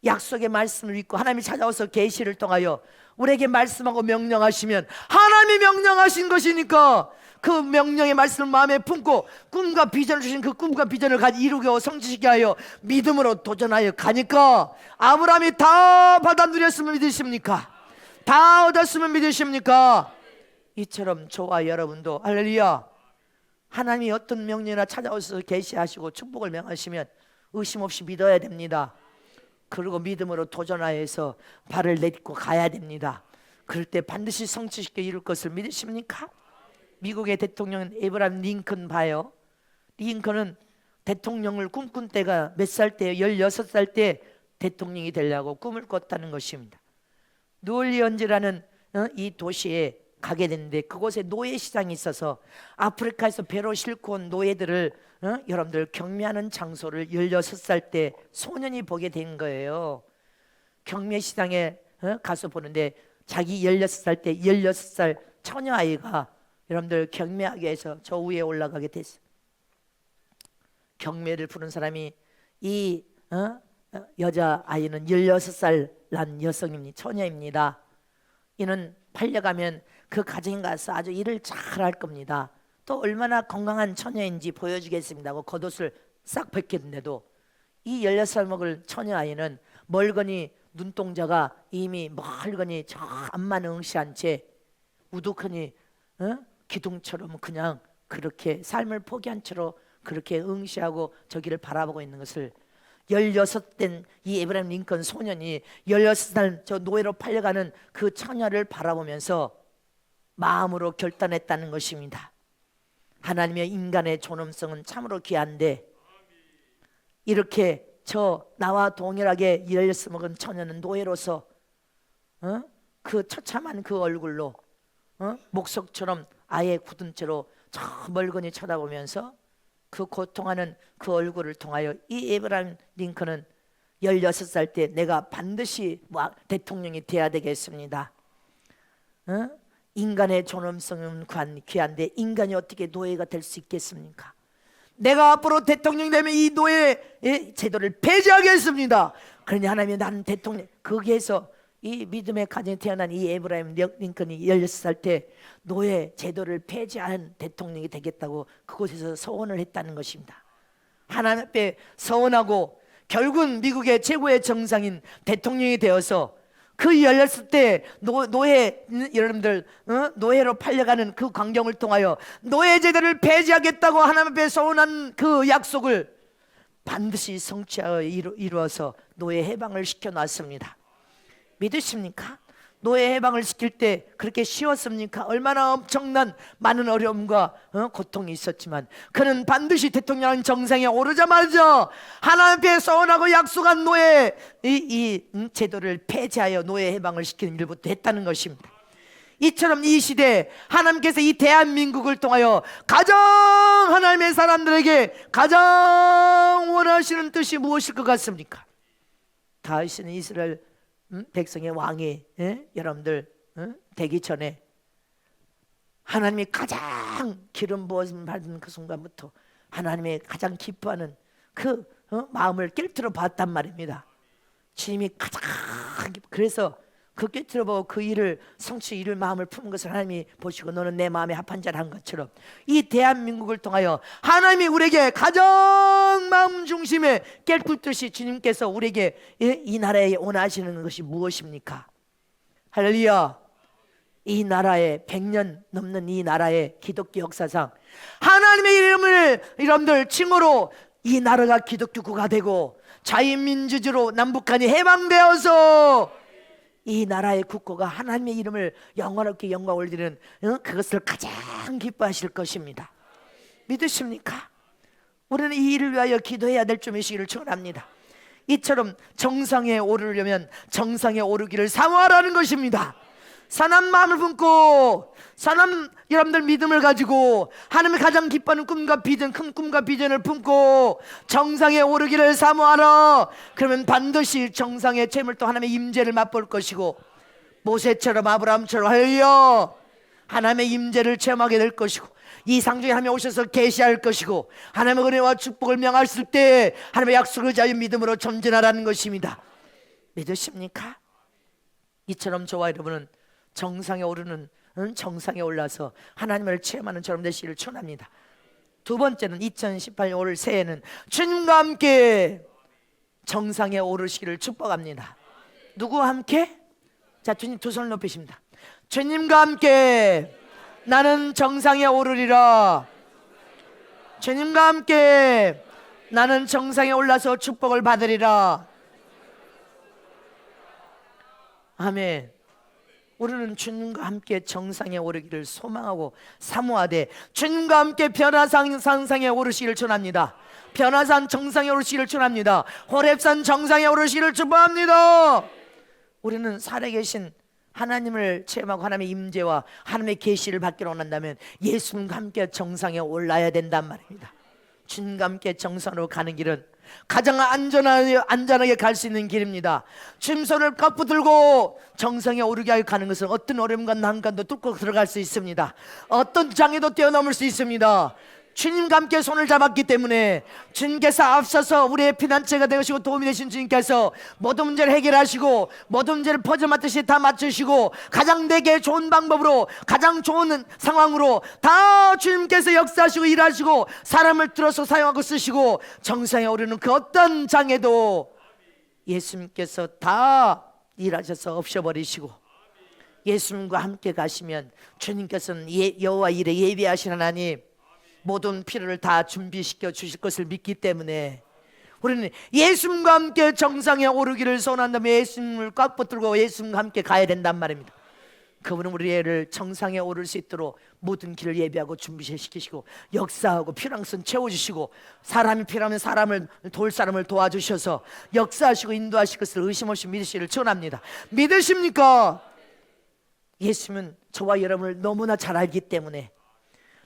약속의 말씀을 믿고 하나님이 찾아와서 계시를 통하여 우리에게 말씀하고 명령하시면 하나님이 명령하신 것이니까 그 명령의 말씀을 마음에 품고 꿈과 비전을 주신 그 꿈과 비전을 이루고 성취시게 하여 믿음으로 도전하여 가니까 아브라함이 다 받아 누렸으면 믿으십니까? 다 얻었으면 믿으십니까? 이처럼 저와 여러분도 할렐루야, 하나님이 어떤 명령이나 찾아오셔서 계시하시고 축복을 명하시면 의심 없이 믿어야 됩니다. 그리고 믿음으로 도전하여서 발을 내딛고 가야 됩니다. 그럴 때 반드시 성취시켜 이룰 것을 믿으십니까? 미국의 대통령은 에브라임 링컨 봐요. 링컨은 대통령을 꿈꾼 때가 몇 살 때예요? 16살 때 대통령이 되려고 꿈을 꿨다는 것입니다. 뉴올리언즈라는 이 도시에 가게 됐는데 그곳에 노예 시장이 있어서 아프리카에서 배로 싣고 온 노예들을 여러분들 경매하는 장소를 16살 때 소년이 보게 된 거예요. 경매 시장에 가서 보는데 자기 16살 때 16살 처녀아이가 여러분들 경매하기 위해서 저 위에 올라가게 됐어요. 경매를 부른 사람이 이 여자아이는 16살 난 여성입니다. 처녀입니다. 이는 팔려가면 그 가정에 가서 아주 일을 잘 할 겁니다. 또 얼마나 건강한 처녀인지 보여주겠습니다 하고 겉옷을 싹 벗겼는데도 이 16살 먹을 처녀아이는 멀거니 눈동자가 이미 멀거니 저 앞만 응시한 채 우두커니 기둥처럼 그냥 그렇게 삶을 포기한 채로 그렇게 응시하고 저기를 바라보고 있는 것을 16된 이 에브라임 링컨 소년이 16살 저 노예로 팔려가는 그 처녀를 바라보면서 마음으로 결단했다는 것입니다. 하나님의 인간의 존엄성은 참으로 귀한데 이렇게 저 나와 동일하게 16 먹은 처녀는 노예로서 그 처참한 그 얼굴로 목석처럼 아예 굳은 채로 저 멀거니 쳐다보면서 그 고통하는 그 얼굴을 통하여 이 에브라임 링컨은 16살 때 내가 반드시 대통령이 돼야 되겠습니다. 인간의 존엄성은 귀한데 인간이 어떻게 노예가 될 수 있겠습니까? 내가 앞으로 대통령이 되면 이 노예 제도를 폐지하겠습니다. 그러니 하나님이 나는 대통령 거기에서 이 믿음의 가정에 태어난 이 에브라임 링컨이 16살 때 노예 제도를 폐지하는 대통령이 되겠다고 그곳에서 서원을 했다는 것입니다. 하나님 앞에 서원하고 결국은 미국의 최고의 정상인 대통령이 되어서 그 16살 때 노예 여러분들 노예로 팔려가는 그 광경을 통하여 노예 제도를 폐지하겠다고 하나님 앞에 서원한 그 약속을 반드시 성취하여 이루어서 노예 해방을 시켜놨습니다. 믿으십니까? 노예 해방을 시킬 때 그렇게 쉬웠습니까? 얼마나 엄청난 많은 어려움과 고통이 있었지만 그는 반드시 대통령 정상에 오르자마자 하나님 앞에 서원하고 약속한 노예 이 제도를 폐지하여 노예 해방을 시키는 일부터 했다는 것입니다. 이처럼 이 시대에 하나님께서 이 대한민국을 통하여 가장 하나님의 사람들에게 가장 원하시는 뜻이 무엇일 것 같습니까? 다윗은 이스라엘 백성의 왕이 여러분들 되기 전에 하나님이 가장 기름 부어짐 받은 그 순간부터 하나님의 가장 기뻐하는 그 마음을 꿰뚫어 봤단 말입니다. 주님이 가장 그래서 그 꿰뚫어 보고 그 일을 성취 이룰 마음을 품은 것을 하나님이 보시고 너는 내 마음에 합한 자를 한 것처럼 이 대한민국을 통하여 하나님이 우리에게 가장 마음 중심에 꿰뚫듯이 주님께서 우리에게 이 나라에 원하시는 것이 무엇입니까? 할렐루야. 이 나라의 100년 넘는 이 나라의 기독교 역사상 하나님의 이름을 여러분들 칭호로 이 나라가 기독교국가 되고 자유민주주의로 남북한이 해방되어서 이 나라의 국고가 하나님의 이름을 영원하게 영광 올리는 그것을 가장 기뻐하실 것입니다. 믿으십니까? 우리는 이 일을 위하여 기도해야 될 점이시기를 축원합니다. 이처럼 정상에 오르려면 정상에 오르기를 사모하라는 것입니다. 선한 마음을 품고 선한 여러분들 믿음을 가지고 하나님의 가장 기뻐하는 꿈과 비전, 큰 꿈과 비전을 품고 정상에 오르기를 사모하라. 그러면 반드시 정상의 재물도 하나님의 임재를 맛볼 것이고 모세처럼 아브라함처럼 할렐루야 하나님의 임재를 체험하게 될 것이고 이 상중에 하나님이 오셔서 계시할 것이고 하나님의 은혜와 축복을 명하실 때 하나님의 약속을 자유 믿음으로 전진하라는 것입니다. 믿으십니까? 이처럼 저와 여러분은 정상에 오르는 정상에 올라서 하나님을 체험하는 저럼 되시기를 축원합니다. 두 번째는 2018년 올 새해는 주님과 함께 정상에 오르시기를 축복합니다. 누구와 함께? 자, 주님 두 손을 높이십니다. 주님과 함께 나는 정상에 오르리라. 주님과 함께 나는 정상에 올라서 축복을 받으리라. 아멘. 우리는 주님과 함께 정상에 오르기를 소망하고 사모하되 주님과 함께 변화산 정상에 오르시기를 축원합니다. 변화산 정상에 오르시기를 축원합니다. 호렙산 정상에 오르시기를 축복합니다. 우리는 살아계신 하나님을 체험하고 하나님의 임재와 하나님의 계시를 받기로 원한다면 예수님과 함께 정상에 올라야 된단 말입니다. 주님과 함께 정상으로 가는 길은 가장 안전하게 갈 수 있는 길입니다. 주님 손을 꽉 붙들고 정상에 오르게 가는 것은 어떤 어려움과 난간도 뚫고 들어갈 수 있습니다. 어떤 장애도 뛰어넘을 수 있습니다. 주님과 함께 손을 잡았기 때문에 주님께서 앞서서 우리의 피난처가 되시고 도움이 되신 주님께서 모든 문제를 해결하시고 모든 문제를 퍼즐 맞듯이 다 맞추시고 가장 내게 좋은 방법으로 가장 좋은 상황으로 다 주님께서 역사하시고 일하시고 사람을 들어서 사용하고 쓰시고 정상에 오르는 그 어떤 장애도 예수님께서 다 일하셔서 없애버리시고 예수님과 함께 가시면 주님께서는 여호와 일에 예비하신 하나님 모든 필요를 다 준비시켜 주실 것을 믿기 때문에 우리는 예수님과 함께 정상에 오르기를 소원한다면 예수님을 꽉 붙들고 예수님과 함께 가야 된단 말입니다. 그분은 우리를 정상에 오를 수 있도록 모든 길을 예비하고 준비시키시고 역사하고 필요한 것은 채워주시고 사람이 필요하면 도울 사람을 도와주셔서 역사하시고 인도하실 것을 의심 없이 믿으시기를 축원합니다. 믿으십니까? 예수님은 저와 여러분을 너무나 잘 알기 때문에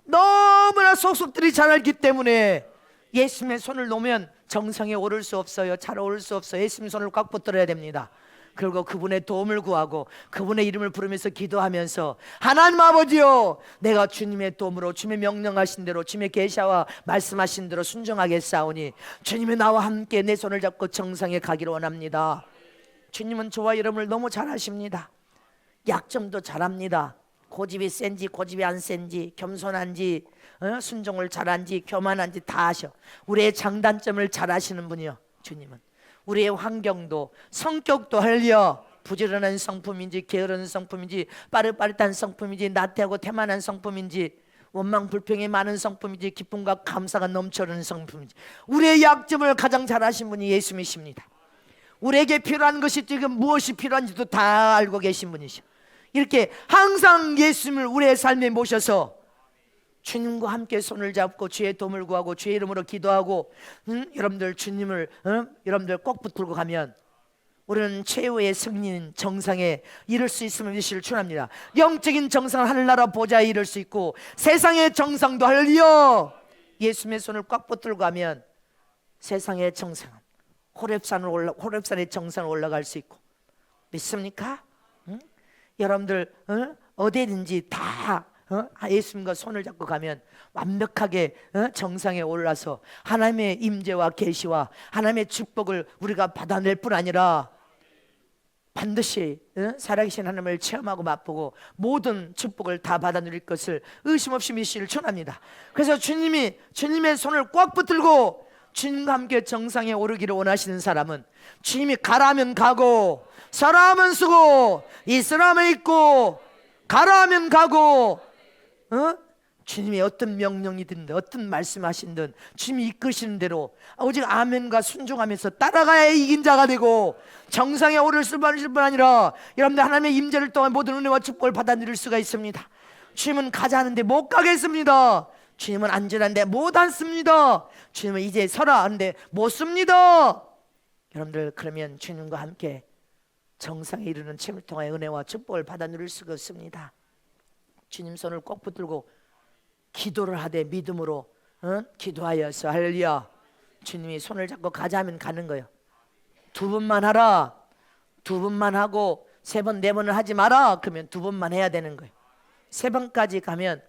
너무나 속속들이 잘 알기 때문에 예수님의 손을 놓으면 정상에 오를 수 없어요. 잘 오를 수 없어요. 예수님 손을 꽉 붙들어야 됩니다. 그리고 그분의 도움을 구하고 그분의 이름을 부르면서 기도하면서 하나님 아버지요, 내가 주님의 도움으로 주님의 명령하신 대로 주님의 계시와 말씀하신 대로 순종하겠사오니 주님이 나와 함께 내 손을 잡고 정상에 가기를 원합니다. 주님은 저와 여러분을 너무 잘 아십니다. 약점도 잘 압니다. 고집이 센지 고집이 안 센지 겸손한지 순종을 잘한지 교만한지 다 아셔. 우리의 장단점을 잘 아시는 분이요 주님은. 우리의 환경도 성격도 할려 부지런한 성품인지 게으른 성품인지 빠릿빠릿한 성품인지 나태하고 태만한 성품인지 원망 불평이 많은 성품인지 기쁨과 감사가 넘쳐흐르는 성품인지 우리의 약점을 가장 잘 아신 분이 예수님이십니다. 우리에게 필요한 것이 지금 무엇이 필요한지도 다 알고 계신 분이셔. 이렇게 항상 예수님을 우리의 삶에 모셔서 주님과 함께 손을 잡고 주의 도움을 구하고 주의 이름으로 기도하고 여러분들 주님을 여러분들 꼭 붙들고 가면 우리는 최후의 승리인 정상에 이룰 수 있음을 믿으시기를 축원합니다. 영적인 정상은 하늘나라 보좌에 이룰 수 있고 세상의 정상도 할리어 예수님의 손을 꽉 붙들고 가면 세상의 정상은 호렙산의 정상을 올라갈 수 있고 믿습니까? 여러분들 어디든지 다 예수님과 손을 잡고 가면 완벽하게 정상에 올라서 하나님의 임재와 계시와 하나님의 축복을 우리가 받아낼 뿐 아니라 반드시 살아계신 하나님을 체험하고 맛보고 모든 축복을 다 받아 누릴 것을 의심 없이 믿으시기를 축원합니다. 그래서 주님의 손을 꽉 붙들고 주님과 함께 정상에 오르기를 원하시는 사람은 주님이 가라면 가고 서라 하면 서고 있으라 하면 있고 가라 하면 가고 주님이 어떤 명령이든 어떤 말씀하신든 주님이 이끄시는 대로 오직 아멘과 순종하면서 따라가야 이긴 자가 되고 정상에 오를 뿐 아니라 여러분들 하나님의 임재를 통한 모든 은혜와 축복을 받아 누릴 수가 있습니다. 주님은 가자 하는데 못 가겠습니다. 주님은 앉으라는데 못 앉습니다. 주님은 이제 서라 하는데 못 씁니다. 여러분들 그러면 주님과 함께 정상에 이르는 체험을 통하여 은혜와 축복을 받아 누릴 수가 없습니다. 주님 손을 꼭 붙들고 기도를 하되 믿음으로 기도하여서 할렐루야. 주님이 손을 잡고 가자면 가는 거예요. 두 번만 하라. 두 번만 하고 세 번, 네 번을 하지 마라. 그러면 두 번만 해야 되는 거예요. 세 번까지 가면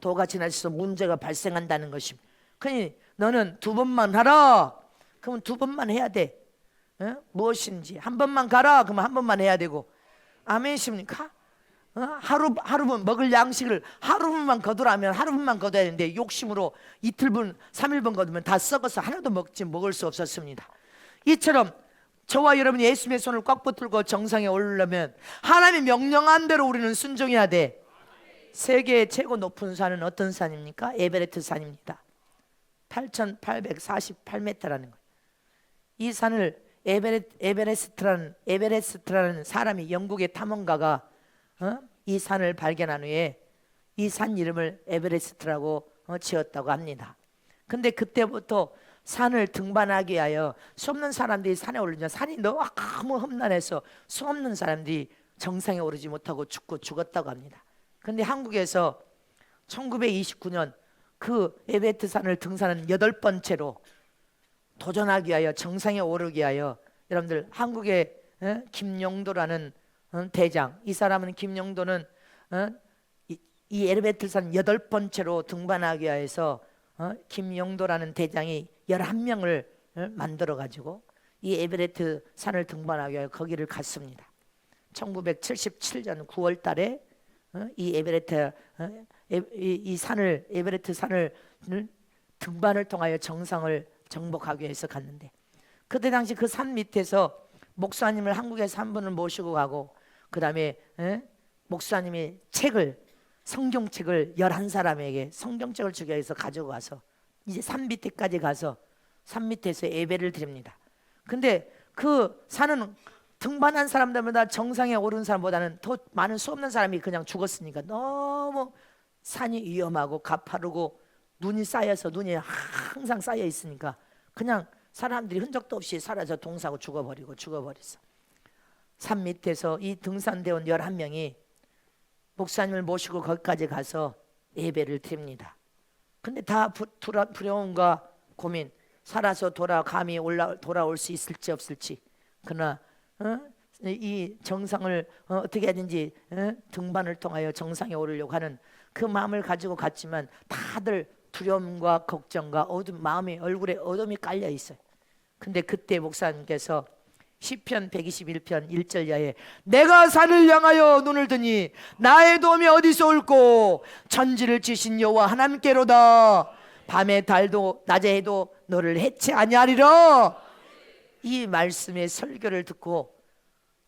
도가 지나쳐서 문제가 발생한다는 것입니다. 그러니 너는 두 번만 하라. 그러면 두 번만 해야 돼. 무엇인지 한 번만 가라. 그러면 한 번만 해야 되고 아멘이십니까? 하루분 먹을 양식을 하루분만 거두라면 하루분만 거둬야 되는데 욕심으로 이틀분 3일분 거두면 다 썩어서 하나도 먹을 수 없었습니다. 이처럼 저와 여러분이 예수님의 손을 꽉 붙들고 정상에 오르려면 하나님의 명령한 대로 우리는 순종해야 돼. 세계 최고 높은 산은 어떤 산입니까? 에베레스트 산입니다. 8,848m라는 거예요. 이 산을 에베레스트라는 사람이, 영국의 탐험가가 이 산을 발견한 후에 이 산 이름을 에베레스트라고 지었다고 합니다. 근데 그때부터 산을 등반하기 위하여 수없는 사람들이 산에 오르자 산이 너무 험난해서 수없는 사람들이 정상에 오르지 못하고 죽었다고 합니다. 근데 한국에서 1929년 그 에베레스트 산을 등산한 8번째로 도전하기 위하여, 정상에 오르기 위하여, 여러분들 한국의 김용도라는 대장, 이 사람은, 김용도는 이 에베레스트 산 8번째로 등반하기 위해서 김용도라는 대장이 11명을 만들어 가지고 이 에베레스트 산을 등반하기 위해 거기를 갔습니다. 1977년 9월 달에 이 에베레스트 산을 등반을 통하여 정상을 정복하기 위해서 갔는데, 그때 당시 그 산 밑에서 목사님을 한국에서 한 분을 모시고 가고, 그 다음에 목사님이 성경책을 11사람에게 성경책을 주기 위해서 가지고 가서 이제 산 밑에까지 가서 산 밑에서 예배를 드립니다. 근데 그 산은 등반한 사람들보다, 정상에 오른 사람보다는 더 많은 수없는 사람이 그냥 죽었으니까 너무 산이 위험하고 가파르고 눈이 쌓여서, 눈이 항상 쌓여 있으니까 그냥 사람들이 흔적도 없이 사라져 동사하고 죽어버렸어. 산 밑에서 이 등산대원 11명이 목사님을 모시고 거기까지 가서 예배를 드립니다. 근데 다 두려움과 고민, 살아서 감히 돌아올 수 있을지 없을지. 그러나 이 정상을 어떻게 하든지 등반을 통하여 정상에 오르려고 하는 그 마음을 가지고 갔지만, 다들 두려움과 걱정과 마음의 얼굴에 어둠이 깔려 있어요. 근데 그때 목사님께서 시편 121편 1절 이하에 내가 산을 향하여 눈을 드니 나의 도움이 어디서 올꼬, 천지를 지신 여호와 하나님께로다. 밤에 달도 낮에 해도 너를 해치 아니하리라. 이 말씀의 설교를 듣고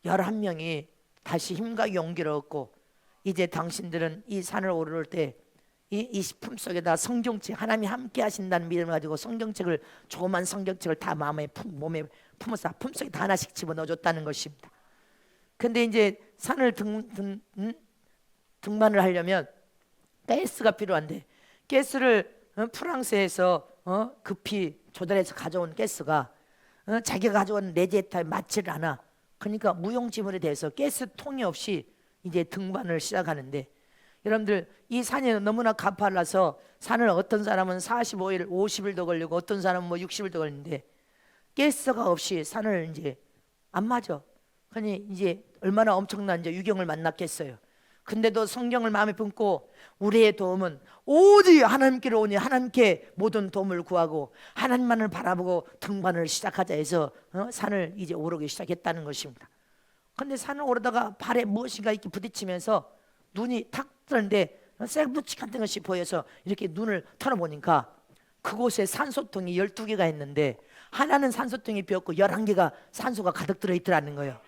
11명이 다시 힘과 용기를 얻고, 이제 당신들은 이 산을 오를 때 이 품속에다 성경책, 하나님이 함께 하신다는 믿음을 가지고 조그만 성경책을 다 몸에 품어서 품속에 다 하나씩 집어넣어줬다는 것입니다. 근데 이제 산을 등반을 하려면 가스가 필요한데, 가스를 프랑스에서 급히 조달해서 가져온 가스가 자기가 가져온 레제타에 맞지를 않아. 그러니까 무용지물에 대해서 가스통이 없이 이제 등반을 시작하는데, 여러분들 이 산이 너무나 가팔라서 산을 어떤 사람은 45일, 50일도 걸리고 어떤 사람은 60일도 걸리는데 가스가 없이 산을 이제 안 맞아. 그러니 이제 얼마나 엄청난 이제 유경을 만났겠어요. 근데도 성경을 마음에 품고 우리의 도움은 오직 하나님께로 오니 하나님께 모든 도움을 구하고 하나님만을 바라보고 등반을 시작하자 해서 산을 이제 오르기 시작했다는 것입니다. 근데 산을 오르다가 발에 무엇인가 이렇게 부딪히면서 눈이 탁 뜨는데 쇠붙이 같은 것이 보여서 이렇게 눈을 털어보니까 그곳에 산소통이 12개가 있는데 하나는 산소통이 비었고 11개가 산소가 가득 들어있더라는 거예요.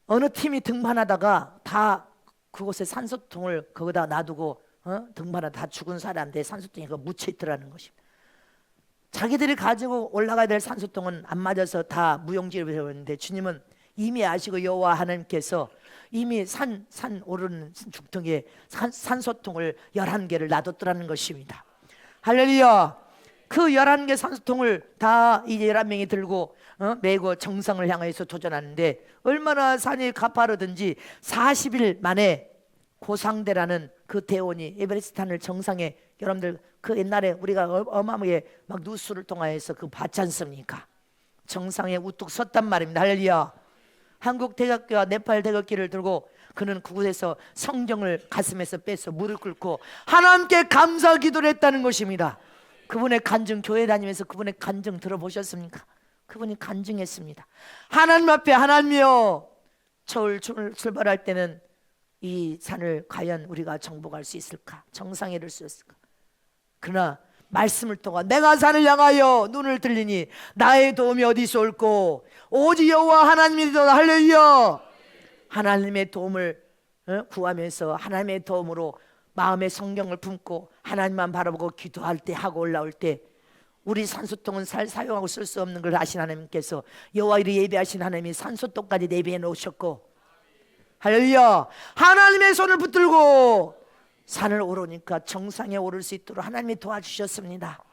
어느 팀이 등반하다가 다 그곳에 산소통을 거기다 놔두고 등반하다 다 죽은 사람들의 산소통이 묻혀있더라는 것입니다. 자기들이 가지고 올라가야 될 산소통은 안 맞아서 다 무용지를 배웠는데, 주님은 이미 아시고 여호와 하나님께서 이미 산 오르는 죽통에 산소통을 11개를 놔뒀더라는 것입니다. 할렐루야. 그 11개 산소통을 다 이제 11명이 들고 메고 정상을 향해서 도전하는데, 얼마나 산이 가파르든지 40일 만에 고상대라는 그 대원이 에베레스트 산을 정상에, 여러분들 그 옛날에 우리가 어마어마하게 막 뉴스를 통하여서 그 봤지 않습니까? 정상에 우뚝 섰단 말입니다. 할렐루야. 한국 대각기와 네팔 대각기를 들고 그는 그곳에서 성경을 가슴에서 빼서 무릎 꿇고 하나님께 감사 기도를 했다는 것입니다. 그분의 간증, 교회 다니면서 그분의 간증 들어보셨습니까? 그분이 간증했습니다. 하나님 앞에, 하나님이여, 출발할 때는 이 산을 과연 우리가 정복할 수 있을까? 정상에 이를 수 있을까? 그러나 말씀을 통하 내가 산을 향하여 눈을 들리니 나의 도움이 어디서 올꼬, 오직 여호와 하나님이다. 할렐루야. 하나님의 도움을 구하면서 하나님의 도움으로 마음의 성경을 품고 하나님만 바라보고 기도할 때, 하고 올라올 때 우리 산소통은 사용하고 쓸 수 없는 걸 아신 하나님께서 여호와 이를 예배하신 하나님이 산소통까지 내비해 놓으셨고, 할렐루야, 하나님의 손을 붙들고 산을 오르니까 정상에 오를 수 있도록 하나님이 도와주셨습니다.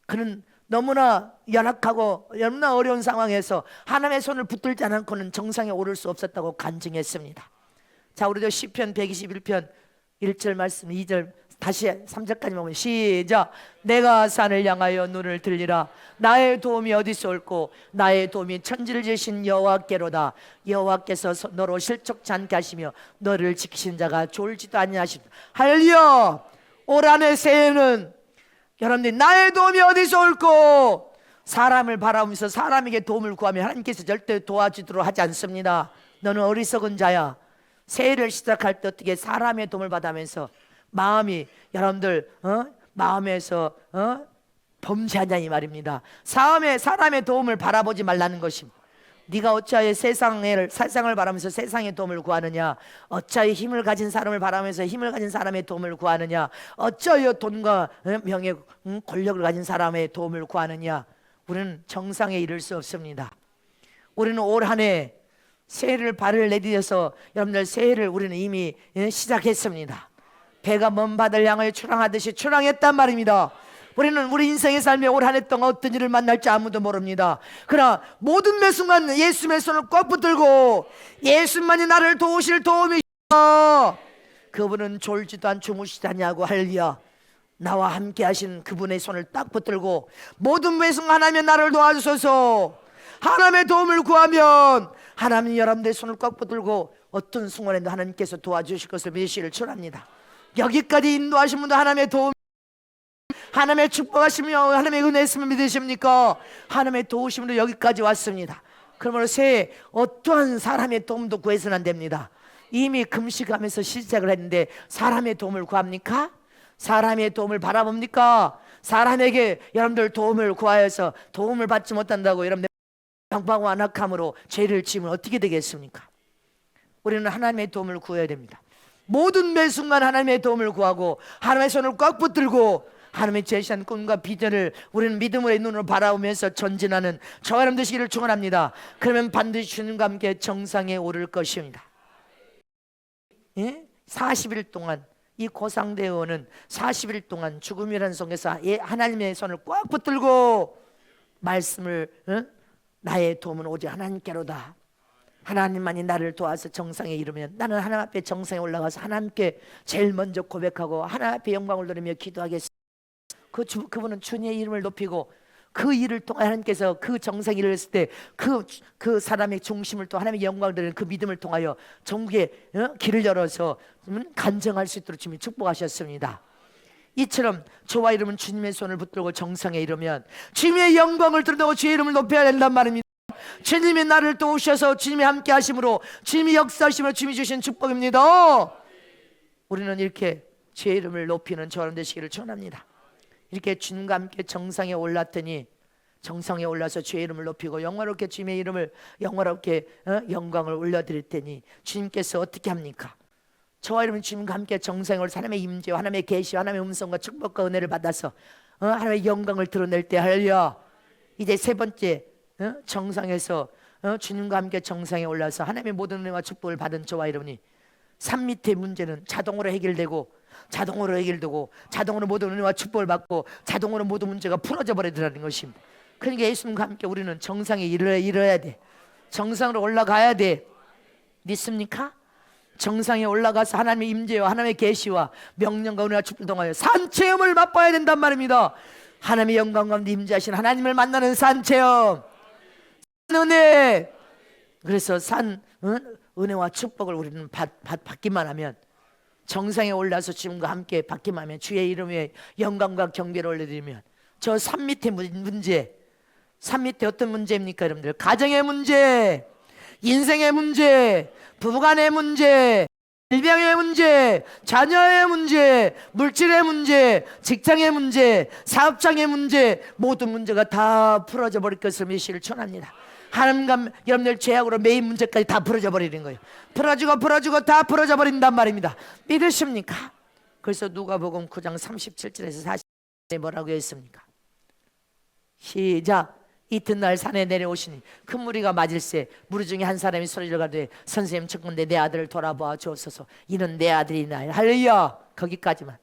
그는 너무나 연약하고 너무나 어려운 상황에서 하나님의 손을 붙들지 않고는 정상에 오를 수 없었다고 간증했습니다. 자, 우리도 시편 121편 1절 말씀 2절 다시 3절까지 보면 시작. 내가 산을 향하여 눈을 들리라. 나의 도움이 어디서 올꼬? 나의 도움이 천지를 지으신 여호와께로다. 여호와께서 너로 실족치 않게 하시며 너를 지키신 자가 졸지도 아니하십니다. 할렐루야. 올 한해 새해는 여러분들 나의 도움이 어디서 올꼬? 사람을 바라보면서 사람에게 도움을 구하면 하나님께서 절대 도와주도록 하지 않습니다. 너는 어리석은 자야. 새해를 시작할 때 어떻게 사람의 도움을 받으면서 마음이 여러분들 마음에서 범죄하냐 이 말입니다. 사람의 도움을 바라보지 말라는 것입니다. 네가 어찌하여 세상을 바라면서 세상의 도움을 구하느냐? 어찌하여 힘을 가진 사람을 바라면서 힘을 가진 사람의 도움을 구하느냐? 어찌하여 돈과 명예, 권력을 가진 사람의 도움을 구하느냐? 우리는 정상에 이를 수 없습니다. 우리는 올 한해 새해를 발을 내디뎌서 여러분들 새해를 우리는 이미 시작했습니다. 배가 먼 바다를 향하여 출항하듯이 출항했단 말입니다. 우리는 우리 인생의 삶에 올 한 해 동안 어떤 일을 만날지 아무도 모릅니다. 그러나 모든 매 순간 예수님의 손을 꽉 붙들고 예수만이 나를 도우실 도움이시다. 그분은 졸지도 않고 주무시지 않냐고 할렐루야. 나와 함께 하신 그분의 손을 딱 붙들고 모든 매 순간 하나님의 나를 도와주소서. 하나님의 도움을 구하면 하나님이 여러분들의 손을 꽉 붙들고 어떤 순간에도 하나님께서 도와주실 것을 믿으시기를 축원합니다. 여기까지 인도하신 분도 하나님의 도움, 하나님의 축복하시며 하나님의 은혜였으면 믿으십니까? 하나님의 도우심으로 여기까지 왔습니다. 그러므로 새해 어떠한 사람의 도움도 구해서는 안 됩니다. 이미 금식하면서 시작을 했는데 사람의 도움을 구합니까? 사람의 도움을 바라봅니까? 사람에게 여러분들 도움을 구하여서 도움을 받지 못한다고 여러분들 방황과 안악함으로 죄를 지으면 어떻게 되겠습니까? 우리는 하나님의 도움을 구해야 됩니다. 모든 매 순간 하나님의 도움을 구하고 하나님의 손을 꽉 붙들고 하나님의 제시한 꿈과 비전을 우리는 믿음의 눈으로 바라보면서 전진하는 저와 여러분 되시기를 축원합니다. 그러면 반드시 주님과 함께 정상에 오를 것입니다. 40일 동안 이 고상대원은 40일 동안 죽음이라는 속에서 하나님의 손을 꽉 붙들고 말씀을 나의 도움은 오직 하나님께로다. 하나님만이 나를 도와서 정상에 이르면 나는 하나님 앞에 정상에 올라가서 하나님께 제일 먼저 고백하고 하나님 앞에 영광을 돌리며 기도하겠습니다. 그분은 주님의 이름을 높이고 그 일을 통해 하나님께서 그 정상에 이르렀을 때 그 사람의 중심을 또 하나님의 영광을 드리는 그 믿음을 통하여 전국에 길을 열어서 간증할 수 있도록 주님이 축복하셨습니다. 이처럼 저와 이름은 주님의 손을 붙들고 정상에 이르면 주님의 영광을 드러내고 주의 이름을 높여야 된단 말입니다. 주님이 나를 도우셔서 주님이 함께 하심으로 주님이 역사하심으로 주님이 주신 축복입니다. 우리는 이렇게 주의 이름을 높이는 저와 되시기를 축원합니다. 이렇게 주님과 함께 정상에 올랐더니 정상에 올라서 주의 이름을 높이고 영광롭게 주님의 이름을 영광롭게 영광을 올려드릴 테니 주님께서 어떻게 합니까? 저와 여러분 주님과 함께 정상에 올라서 하나님의 임재와 하나님의 계시와 하나님의 음성과 축복과 은혜를 받아서 하나님의 영광을 드러낼 때 할렐루야. 이제 세 번째 정상에서 주님과 함께 정상에 올라서 하나님의 모든 은혜와 축복을 받은 저와 여러분이 산 밑의 문제는 자동으로 해결되고 자동으로 모든 은혜와 축복을 받고 자동으로 모든 문제가 풀어져 버리더라는 것입니다. 그러니까 예수님과 함께 우리는 정상에 이르러야 돼. 정상으로 올라가야 돼. 믿습니까? 정상에 올라가서 하나님의 임재와 하나님의 계시와 명령과 은혜와 축복을 통하여 산체험을 맛봐야 된단 말입니다. 하나님의 영광 가운데 임재하신 하나님을 만나는 산체험, 은혜. 그래서 은혜와 축복을 우리는 받기만 하면, 정상에 올라서 주님과 함께 받기만 하면, 주의 이름에 영광과 경배를 올려드리면, 저 산 밑에 문제, 산 밑에 어떤 문제입니까 여러분들? 가정의 문제, 인생의 문제, 부부간의 문제, 질병의 문제, 자녀의 문제, 물질의 문제, 직장의 문제, 사업장의 문제, 모든 문제가 다 풀어져 버릴 것을 믿으시기를 축원합니다. 하나님과 여러분들 죄악으로 매인 문제까지 다 풀어져 버리는 거예요. 풀어주고 다 풀어져 버린단 말입니다. 믿으십니까? 그래서 누가복음 9장 37절에서 40절에 뭐라고 했습니까? 시작. 이튿날 산에 내려오시니 큰 무리가 맞을세 무리 중에 한 사람이 소리를 가되 선생님 청컨대 내 아들을 돌아보아 주옵소서. 이는 내 아들이나이다. 할렐루야. 거기까지만.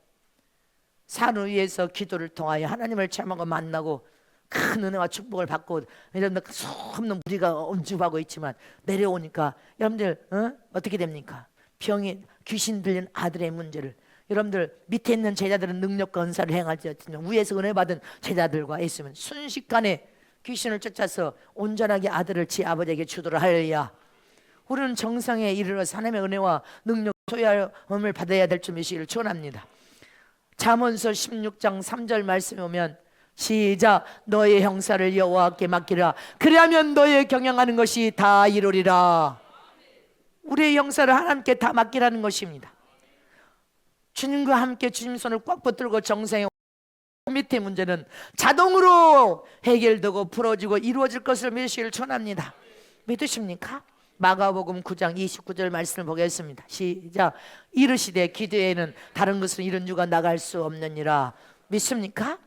산 위에서 기도를 통하여 하나님을 체험하고 만나고 큰 은혜와 축복을 받고 여러분들 수없는 무리가 엄주하고 있지만 내려오니까 여러분들 어떻게 됩니까? 병이 귀신 들린 아들의 문제를 여러분들 밑에 있는 제자들은 능력과 은사를 행하지 위에서 은혜 받은 제자들과 있으면 순식간에 귀신을 쫓아서 온전하게 아들을 지 아버지에게 주도록 하려야 우리는 정상에 이르러서 하나님의 은혜와 능력 소유함을 받아야 될 줄 믿으시기를 축원합니다. 잠언서 16장 3절 말씀에 오면 시작. 너의 형사를 여호와께 맡기라. 그리하면 너의 경영하는 것이 다 이루리라. 우리의 형사를 하나님께 다 맡기라는 것입니다. 주님과 함께 주님 손을 꽉 붙들고 정성의 밑에 문제는 자동으로 해결되고 풀어지고 이루어질 것을 믿으시기를 축원합니다. 믿으십니까? 마가복음 9장 29절 말씀을 보겠습니다. 시작. 이르시되 기도에는 다른 것을 이룬 주가 나갈 수 없느니라. 믿습니까?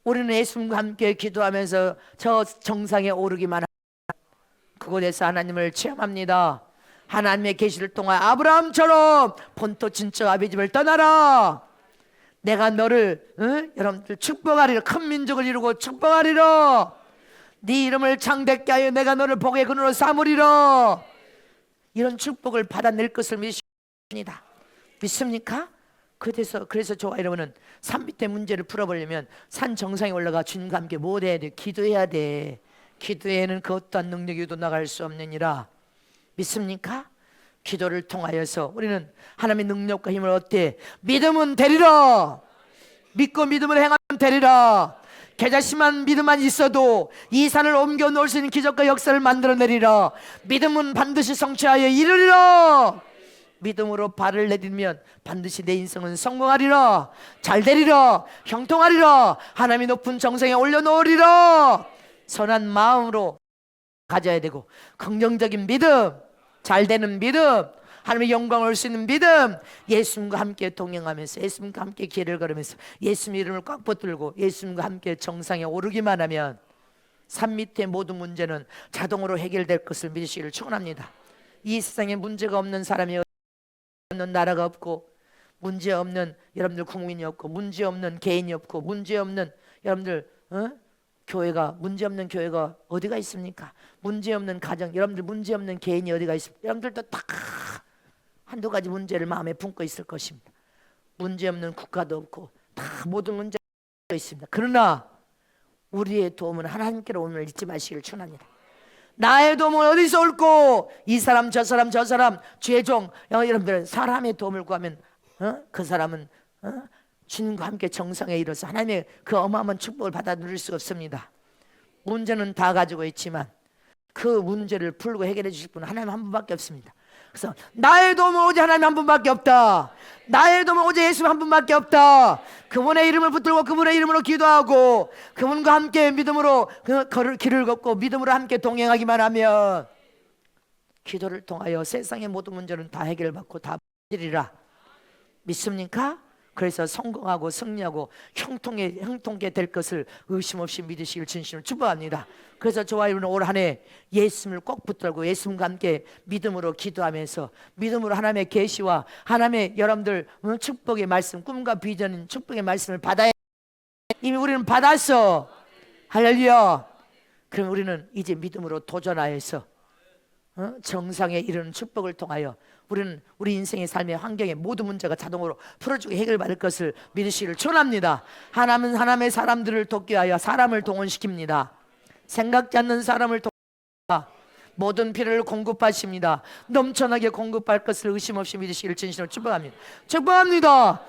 우리는 예수님과 함께 기도하면서 저 정상에 오르기만 합니다. 그곳에서 하나님을 체험합니다. 하나님의 계시를 통하여 아브라함처럼 본토 친척 아비 집을 떠나라. 내가 너를 여러분들 축복하리라. 큰 민족을 이루고 축복하리라. 네 이름을 창대케 하여 내가 너를 복의 근원으로 삼으리라. 이런 축복을 받아낼 것을 믿습니다. 믿습니까? 그래서 저와 여러분은 산 밑에 문제를 풀어보려면 산 정상에 올라가 주님과 함께 뭘 해야 돼? 기도해야 돼. 기도에는 그 어떠한 능력이도 나갈 수 없느니라. 믿습니까? 기도를 통하여서 우리는 하나님의 능력과 힘을 얻되 믿음은 되리라. 믿고 믿음을 행하면 되리라. 계자심한 믿음만 있어도 이 산을 옮겨 놓을 수 있는 기적과 역사를 만들어내리라. 믿음은 반드시 성취하여 이르리라. 믿음으로 발을 내디면 반드시 내 인생은 성공하리라. 잘 되리라. 형통하리라. 하나님이 높은 정성에 올려놓으리라. 선한 마음으로 가져야 되고 긍정적인 믿음, 잘 되는 믿음, 하나님의 영광을 올 수 있는 믿음, 예수님과 함께 동행하면서 예수님과 함께 길을 걸으면서 예수님 이름을 꽉 붙들고 예수님과 함께 정상에 오르기만 하면 산 밑의 모든 문제는 자동으로 해결될 것을 믿으시기를 축원합니다. 이 세상에 문제가 없는 사람이 없는 나라가 없고 문제 없는 여러분들 국민이 없고 문제 없는 개인이 없고 문제 없는 여러분들 교회가 문제 없는 교회가 어디가 있습니까? 문제 없는 가정, 여러분들 문제 없는 개인이 어디가 있습니까? 여러분들도 다 한두 가지 문제를 마음에 품고 있을 것입니다. 문제 없는 국가도 없고 다 모든 문제가 있습니다. 그러나 우리의 도움은 하나님께로 오늘 잊지 마시기를 축원합니다. 나의 도움은 어디서 올고 이 사람 저 사람 저 사람 죄종 여러분들 사람의 도움을 구하면 그 사람은 주님과 함께 정상에 이르러서 하나님의 그 어마어마한 축복을 받아 누릴 수가 없습니다. 문제는 다 가지고 있지만 그 문제를 풀고 해결해 주실 분은 하나님 한 분밖에 없습니다. 그래서 나의 도움은 오직 하나님 한 분밖에 없다. 나의 도움은 오직 예수 한 분밖에 없다. 그분의 이름을 붙들고 그분의 이름으로 기도하고 그분과 함께 믿음으로 길을 걷고 믿음으로 함께 동행하기만 하면 기도를 통하여 세상의 모든 문제는 다 해결받고 다 풀리리라. 믿습니까? 그래서 성공하고 승리하고 형통하게 될 것을 의심 없이 믿으시길 진심으로 축복합니다. 그래서 저와 여러분은 올 한 해 예수님을 꼭 붙들고 예수님과 함께 믿음으로 기도하면서 믿음으로 하나님의 계시와 하나님의 여러분들 축복의 말씀, 꿈과 비전인 축복의 말씀을 받아야 이미 우리는 받았어. 할렐루야. 그럼 우리는 이제 믿음으로 도전하여서 정상에 이르는 축복을 통하여 우리는 우리 인생의 삶의 환경의 모든 문제가 자동으로 풀어주고 해결받을 것을 믿으시기를 축원합니다. 하나님은 하나님의 사람들을 돕기 위하여 사람을 동원시킵니다. 생각지 않는 사람을 동원합니다. 모든 필요를 공급하십니다. 넘쳐나게 공급할 것을 의심 없이 믿으시기를 진심으로 축복합니다. 축복합니다.